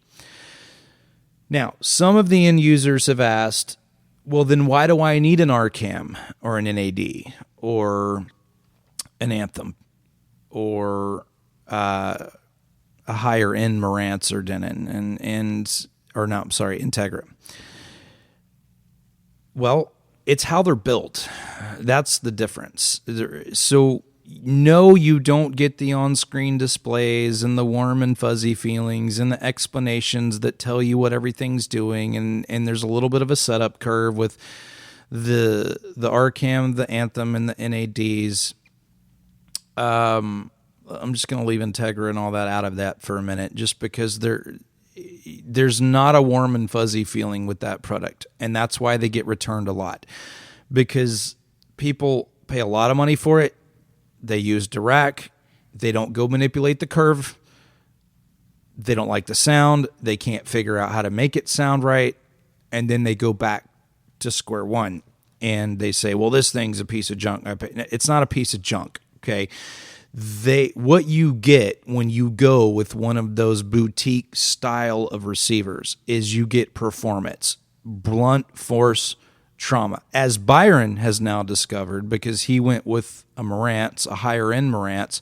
Speaker 1: Now, some of the end users have asked, well, then why do I need an RCAM or an NAD or an Anthem or a higher end Marantz or Denon Integra? Well, it's how they're built. That's the difference. So no, you don't get the on-screen displays and the warm and fuzzy feelings and the explanations that tell you what everything's doing. And there's a little bit of a setup curve with the RCAM, the Anthem, and the NADs. I'm just going to leave Integra and all that out of that for a minute, just because there's not a warm and fuzzy feeling with that product. And that's why they get returned a lot, because people pay a lot of money for it. They use Dirac. They don't go manipulate the curve. They don't like the sound. They can't figure out how to make it sound right. And then they go back to square one and they say, well, this thing's a piece of junk. It's not a piece of junk. Okay. What you get when you go with one of those boutique style of receivers is you get performance, blunt force trauma, as Byron has now discovered, because he went with a Marantz, a higher end Marantz.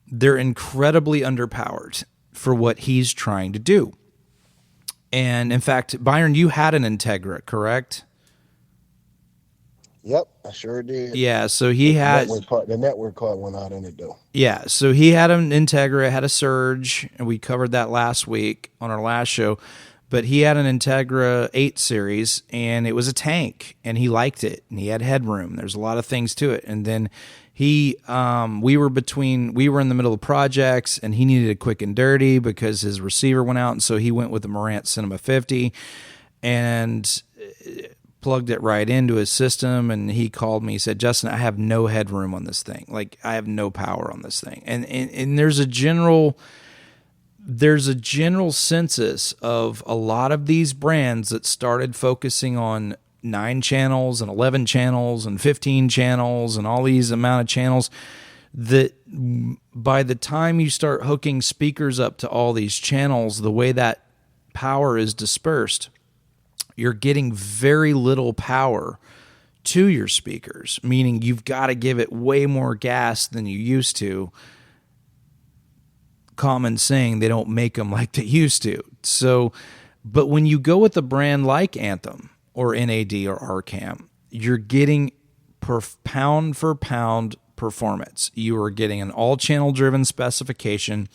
Speaker 1: They're incredibly underpowered for what he's trying to do. And in fact, Byron, you had an Integra, correct?
Speaker 3: Yep, I sure did.
Speaker 1: Yeah, so he had
Speaker 3: the network card went out in it though.
Speaker 1: Yeah, so he had an Integra, had a Surge, and we covered that last week on our last show. But he had an Integra 8 series, and it was a tank, and he liked it, and he had headroom. There's a lot of things to it. And then we were in the middle of projects, and he needed a quick and dirty because his receiver went out, and so he went with the Marantz Cinema 50, and plugged it right into his system. And he called me, he said, Justin, I have no headroom on this thing. Like, I have no power on this thing. And there's a general census of a lot of these brands that started focusing on 9 channels and 11 channels and 15 channels and all these amount of channels, that by the time you start hooking speakers up to all these channels, the way that power is dispersed, you're getting very little power to your speakers, meaning you've got to give it way more gas than you used to. Common saying, they don't make them like they used to. So, but when you go with a brand like Anthem or NAD or RCAM, you're getting pound for pound performance. You are getting an all-channel driven specification.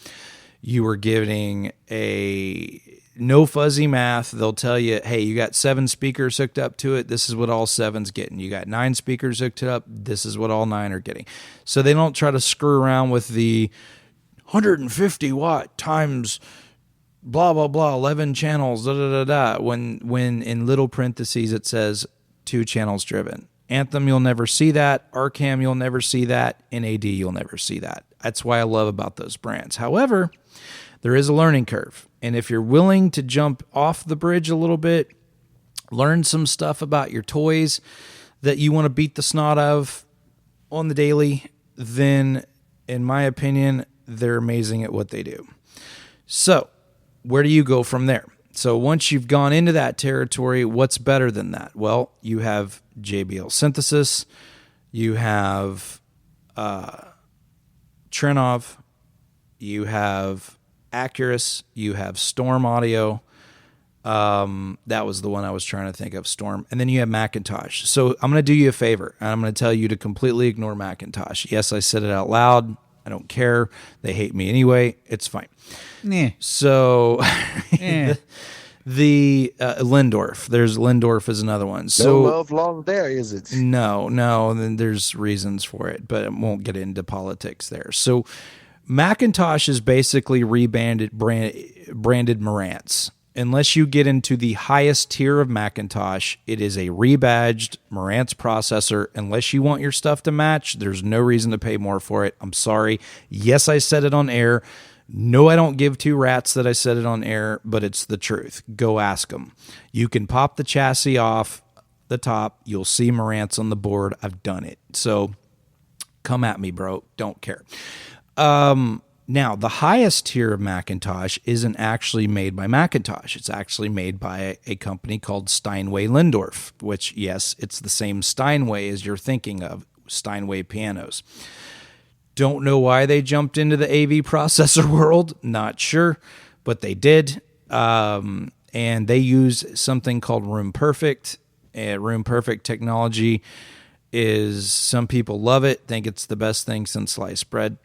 Speaker 1: You are getting a no fuzzy math. They'll tell you, hey, you got 7 speakers hooked up to it. This is what all 7's getting. You got 9 speakers hooked up. This is what all 9 are getting. So they don't try to screw around with the 150 watt times blah, blah, blah, 11 channels, da, da, da, da. When in little parentheses it says 2 channels driven. Anthem, you'll never see that. Arcam, you'll never see that. NAD, you'll never see that. That's why I love about those brands. However, there is a learning curve. And if you're willing to jump off the bridge a little bit, learn some stuff about your toys that you want to beat the snot of on the daily, then, in my opinion, they're amazing at what they do. So, where do you go from there? So once you've gone into that territory, what's better than that? Well, you have JBL Synthesis, you have Trinov, you have Acurus, you have Storm Audio. That was the one I was trying to think of, Storm. And then you have Macintosh. So I'm going to do you a favor, and I'm going to tell you to completely ignore Macintosh. Yes, I said it out loud. I don't care. They hate me anyway. It's fine.
Speaker 2: Nah.
Speaker 1: So the Lindorf. There's Lindorf is another one. So
Speaker 3: no love lost there, is it?
Speaker 1: No. Then there's reasons for it, but I won't get into politics there. So Macintosh is basically branded Marantz. Unless you get into the highest tier of Macintosh, it is a rebadged Marantz processor. Unless you want your stuff to match, there's no reason to pay more for it. I'm sorry. Yes, I said it on air. No, I don't give 2 rats that I said it on air, but it's the truth. Go ask them. You can pop the chassis off the top. You'll see Marantz on the board. I've done it. So come at me, bro. Don't care. Now, the highest tier of Macintosh isn't actually made by Macintosh. It's actually made by a company called Steinway Lindorf, which, yes, it's the same Steinway as you're thinking of, Steinway pianos. Don't know why they jumped into the AV processor world. Not sure, but they did. And they use something called Room Perfect. Room Perfect technology is, some people love it, think it's the best thing since sliced bread.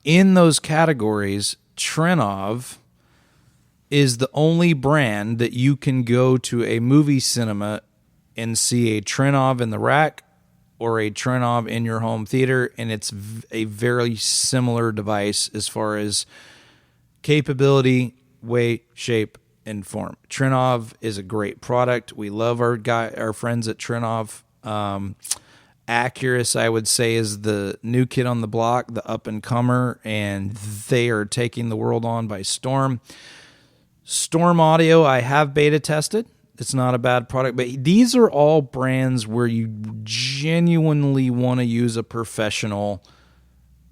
Speaker 1: In those categories, Trinov is the only brand that you can go to a movie cinema and see a Trinov in the rack or a Trinov in your home theater, and it's a very similar device as far as capability, weight, shape, and form. Trinov is a great product. We love our friends at Trinov. Acurus, I would say, is the new kid on the block, the up-and-comer, and they are taking the world on by storm. Storm Audio, I have beta tested. It's not a bad product, but these are all brands where you genuinely want to use a professional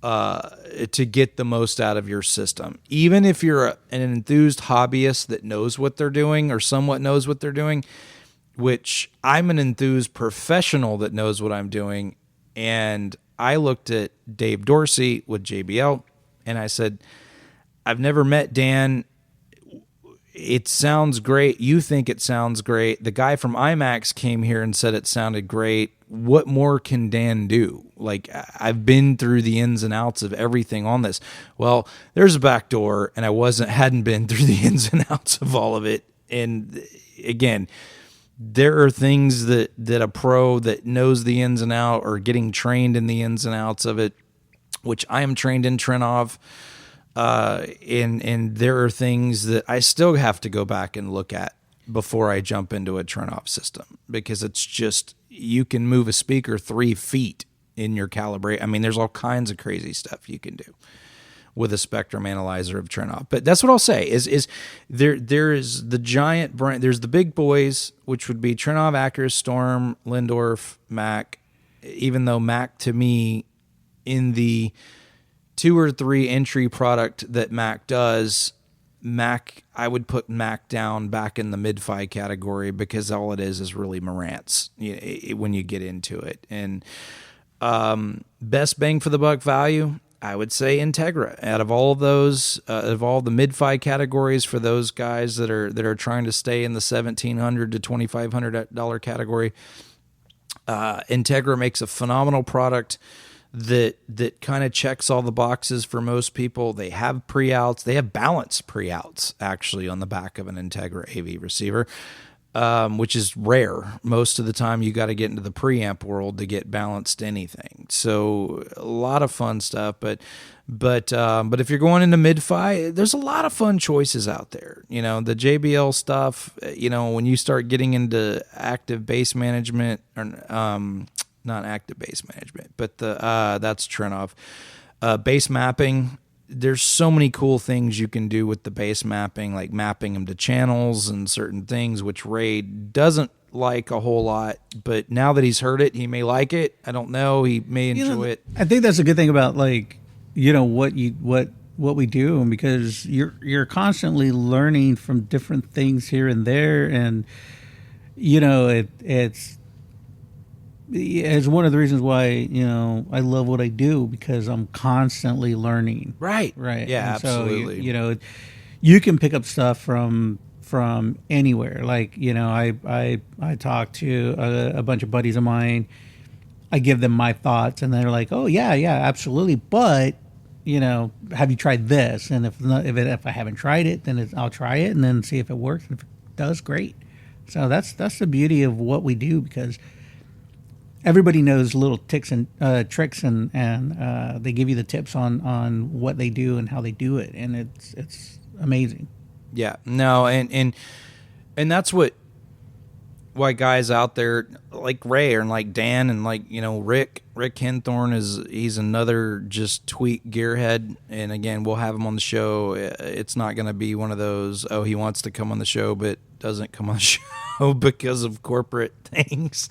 Speaker 1: to get the most out of your system. Even if you're an enthused hobbyist that knows what they're doing or somewhat knows what they're doing, which I'm an enthused professional that knows what I'm doing. And I looked at Dave Dorsey with JBL and I said, I've never met Dan. It sounds great. You think it sounds great. The guy from IMAX came here and said it sounded great. What more can Dan do? Like, I've been through the ins and outs of everything on this. Well, there's a back door, and I hadn't been through the ins and outs of all of it. And again, there are things that a pro that knows the ins and out or getting trained in the ins and outs of it, which I am trained in Trinov. And there are things that I still have to go back and look at before I jump into a Trinov system, because it's just, you can move a speaker 3 feet in your calibrate. I mean, there's all kinds of crazy stuff you can do with a spectrum analyzer of Trinov. But that's what I'll say is there is the giant brand. There's the big boys, which would be Trinov, Acurus, Storm, Lindorf, Mac, even though Mac to me, in the 2 or 3 entry product that Mac does, I would put Mac down back in the mid-fi category, because all it is really Marantz when you get into it. And best bang for the buck value, I would say Integra. Out of all of those, of all the mid-fi categories, for those guys that are trying to stay in the $1,700 to $2,500 category, Integra makes a phenomenal product that kind of checks all the boxes for most people. They have pre-outs. They have balanced pre-outs, actually, on the back of an Integra AV receiver, which is rare. Most of the time, you got to get into the preamp world to get balanced anything. So a lot of fun stuff. But if you're going into mid-fi, there's a lot of fun choices out there. You know, the JBL stuff. You know, when you start getting into active bass management, or not active bass management, but that's Trenoff. Bass mapping. There's so many cool things you can do with the bass mapping, like mapping them to channels and certain things, which Ray doesn't like a whole lot. But now that he's heard it, he may like it. I don't know. He may enjoy it.
Speaker 2: I think that's a good thing about, like, you know, what we do, and because you're constantly learning from different things here and there, and you know, it's one of the reasons why, you know, I love what I do, because I'm constantly learning.
Speaker 1: Right. Yeah,
Speaker 2: And
Speaker 1: absolutely.
Speaker 2: So, you know, you can pick up stuff from anywhere. Like, you know, I talk to a bunch of buddies of mine. I give them my thoughts, and they're like, "Oh yeah, absolutely." But, you know, have you tried this? And if I haven't tried it, then I'll try it and then see if it works. And if it does, great. So that's the beauty of what we do, because everybody knows little tricks and they give you the tips on what they do and how they do it, and it's amazing.
Speaker 1: Yeah, no, and that's why guys out there like Ray and like Dan and, like, you know, Rick Henthorn he's another just tweak gearhead. And again, we'll have him on the show. It's not going to be one of those, oh, he wants to come on the show but doesn't come on the show because of corporate things.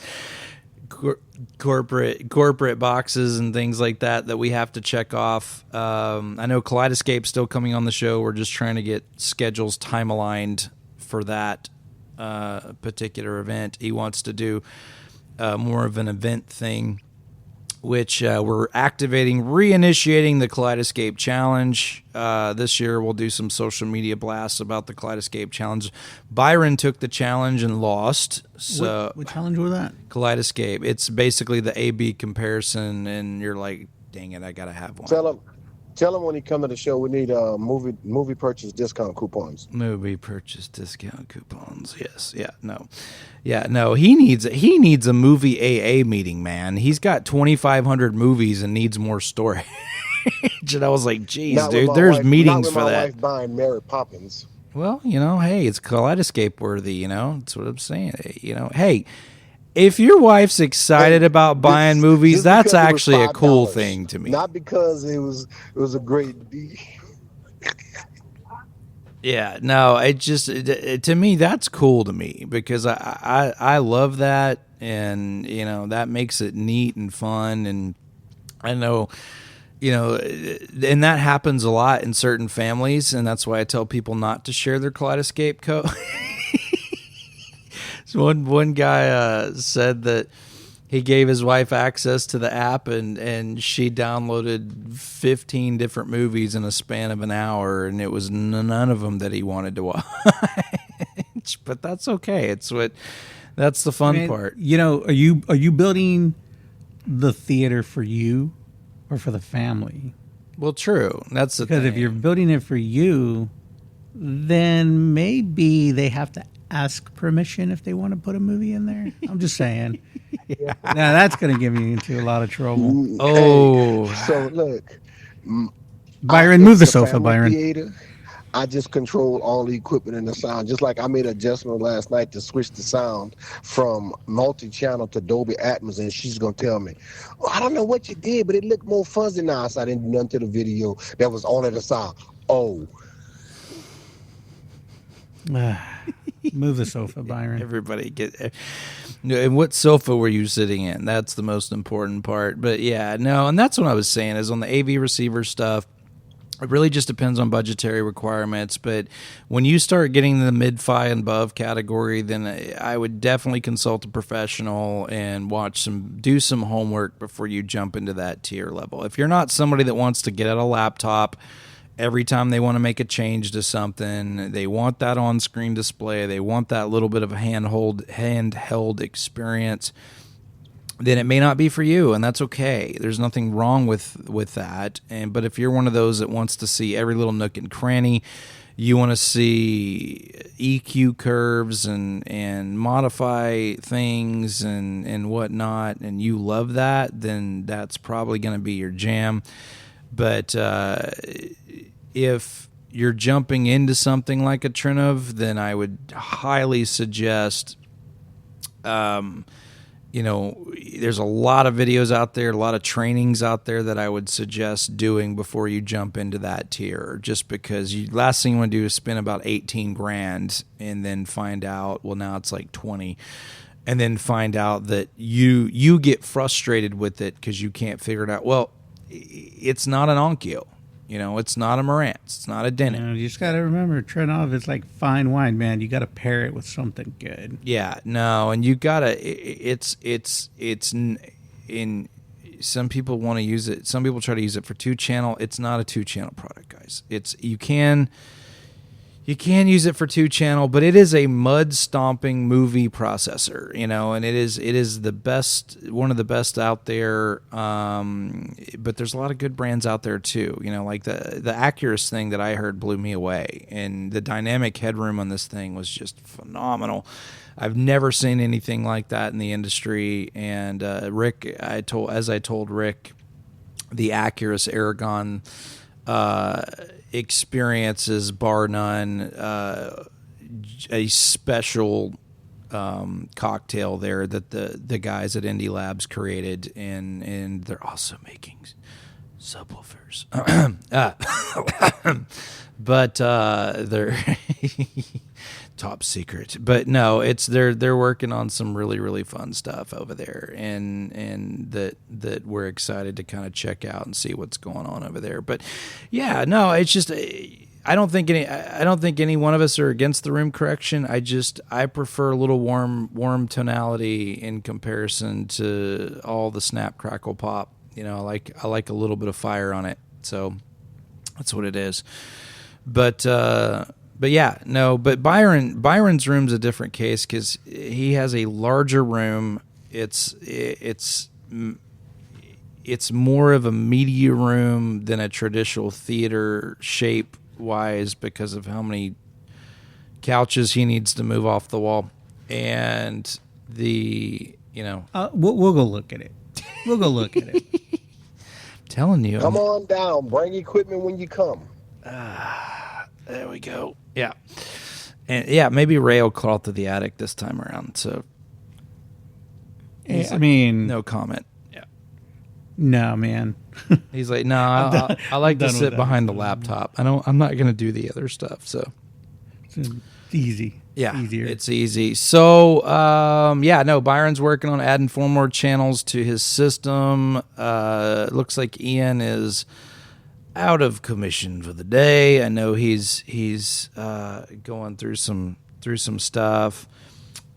Speaker 1: Corporate boxes and things like that we have to check off. I know Kaleidescape's still coming on the show. We're just trying to get schedules time aligned for that particular event. He wants to do more of an event thing, which we're reinitiating the Kaleidescape Challenge. This year we'll do some social media blasts about the Kaleidescape Challenge. Byron took the challenge and lost. So
Speaker 2: what challenge was that?
Speaker 1: Kaleidescape. It's basically the A/B comparison, and you're like, dang it, I gotta have one.
Speaker 3: Tell him when he come to the show, we need movie purchase discount coupons.
Speaker 1: Movie purchase discount coupons. Yes. Yeah. No. He needs a movie AA meeting, man. He's got 2,500 movies and needs more storage. And I was like, geez, dude, there's meetings for that.
Speaker 3: My wife buying Mary Poppins.
Speaker 1: Well, you know, hey, it's Kaleidescape worthy. You know, that's what I'm saying. You know, hey, if your wife's excited about buying movies, that's actually a cool thing to me.
Speaker 3: Not because it was a great deal.
Speaker 1: Yeah, no, to me, that's cool to me, because I love that, and, you know, that makes it neat and fun. And I know, you know, and that happens a lot in certain families, and that's why I tell people not to share their Kaleidescape code. So one guy said that he gave his wife access to the app, and she downloaded 15 different movies in a span of an hour, and it was none of them that he wanted to watch. But that's okay. That's the fun part.
Speaker 2: You know, are you building the theater for you or for the family?
Speaker 1: Well, true. That's the thing.
Speaker 2: Because if you're building it for you, then maybe they have to ask permission if they want to put a movie in there. I'm just saying. Yeah. Now that's going to get me into a lot of trouble.
Speaker 1: Oh.
Speaker 3: Hey, so look,
Speaker 2: Byron, move the sofa, Byron.
Speaker 3: Theater, I just control all the equipment and the sound. Just like I made an adjustment last night to switch the sound from multi-channel to Dolby Atmos, and she's going to tell me, I don't know what you did, but it looked more fuzzy now. So I didn't do nothing to the video. That was only the sound. Oh.
Speaker 2: Move the sofa, Byron.
Speaker 1: Everybody get. And what sofa were you sitting in? That's the most important part. But yeah, no, and that's what I was saying is on the AV receiver stuff. It really just depends on budgetary requirements. But when you start getting the mid-fi and above category, then I would definitely consult a professional and do some homework before you jump into that tier level. If you're not somebody that wants to get out a laptop every time they want to make a change to something, they want that on-screen display, they want that little bit of a handheld experience, then it may not be for you, and that's okay. There's nothing wrong with that. But if you're one of those that wants to see every little nook and cranny, you want to see EQ curves and modify things and whatnot, and you love that, then that's probably going to be your jam. But if you're jumping into something like a Trinov, then I would highly suggest, there's a lot of videos out there, a lot of trainings out there that I would suggest doing before you jump into that tier, just because last thing you want to do is spend about 18 grand and then find out, well, now it's like 20, and then find out that you get frustrated with it because you can't figure it out. Well, it's not an Onkyo. It's not a Marantz. It's not a Denon.
Speaker 2: You just got to remember, Trinov is like fine wine, man. You got to pair it with something good.
Speaker 1: Yeah, no, and you got to, it's in, some people want to use it. Some people try to use it for 2-channel. It's not a 2-channel product, guys. You can use it for 2-channel, but it is a mud stomping movie processor, and it is the best, one of the best out there. But there's a lot of good brands out there too, like the Accurus thing that I heard blew me away, and the dynamic headroom on this thing was just phenomenal. I've never seen anything like that in the industry. And Rick, as I told Rick, the Accurus Aragon experiences bar none, a special cocktail there that the guys at Indie Labs created, and they're also making subwoofers. But they're top secret. But no, they're working on some really, really fun stuff over there, and that we're excited to kind of check out and see what's going on over there. But yeah, no, it's just I don't think any one of us are against the room correction. I prefer a little warm tonality in comparison to all the snap crackle pop. I like a little bit of fire on it. So that's what it is. But yeah, no. But Byron's room's a different case because he has a larger room. It's more of a media room than a traditional theater shape wise because of how many couches he needs to move off the wall, and we'll
Speaker 2: go look at it. We'll go look at it.
Speaker 1: Telling you,
Speaker 3: come on down. Bring equipment when you come.
Speaker 1: There we go. Yeah. And yeah, maybe Ray will crawl to the attic this time around. So,
Speaker 2: no
Speaker 1: comment. Yeah.
Speaker 2: No, man.
Speaker 1: He's like, no, I like to sit behind the laptop. I'm not going to do the other stuff. So
Speaker 2: it's easy.
Speaker 1: Yeah,
Speaker 2: easier.
Speaker 1: It's easy. So, Byron's working on adding 4 more channels to his system. Looks like Ian is out of commission for the day. I know he's going through some stuff,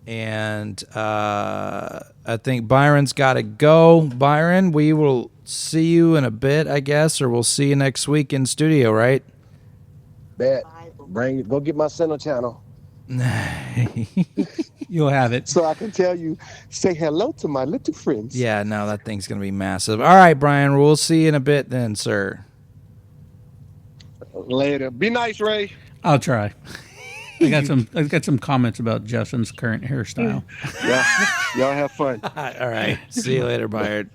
Speaker 1: and I think Byron's got to go. Byron, we will see you in a bit, I guess, or we'll see you next week in studio, right?
Speaker 3: Bet. Go get my center channel.
Speaker 2: You'll have it.
Speaker 3: So I can tell you, say hello to my little friends.
Speaker 1: Yeah, no, that thing's going to be massive. All right, Brian, we'll see you in a bit then, sir.
Speaker 3: Later. Be nice, Ray.
Speaker 2: I'll try. I've got some comments about Justin's current hairstyle.
Speaker 3: Yeah, y'all have fun.
Speaker 1: All right. See you later, Byron.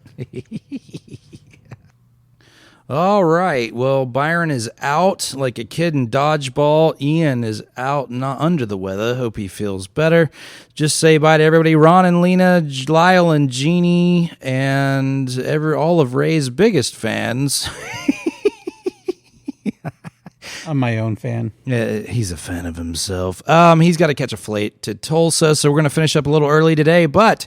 Speaker 1: All right. Well, Byron is out like a kid in dodgeball. Ian is out, not under the weather. Hope he feels better. Just say bye to everybody. Ron and Lena, Lyle and Jeannie, and all of Ray's biggest fans.
Speaker 2: I'm my own fan.
Speaker 1: Yeah, he's a fan of himself. He's got to catch a flight to Tulsa, so we're going to finish up a little early today. But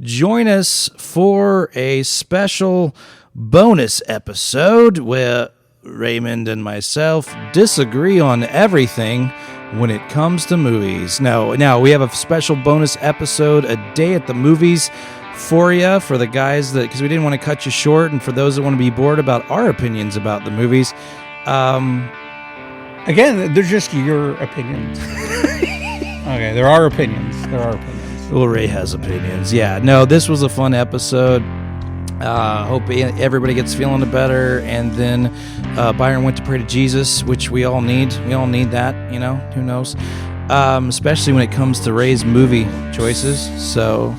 Speaker 1: join us for a special bonus episode where Raymond and myself disagree on everything when it comes to movies. Now we have a special bonus episode, A Day at the Movies, for you, for the guys because we didn't want to cut you short, and for those that want to be bored about our opinions about the movies.
Speaker 2: Again, they're just your opinions. Okay, there are opinions.
Speaker 1: Well, Ray has opinions. Yeah, no, this was a fun episode. Hope everybody gets feeling better. And then Byron went to pray to Jesus, which we all need. We all need that, who knows? Especially when it comes to Ray's movie choices. So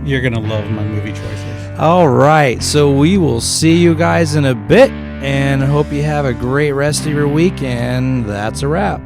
Speaker 2: You're going to love my movie choices.
Speaker 1: all right, so we will see you guys in a bit, and hope you have a great rest of your week, and that's a wrap.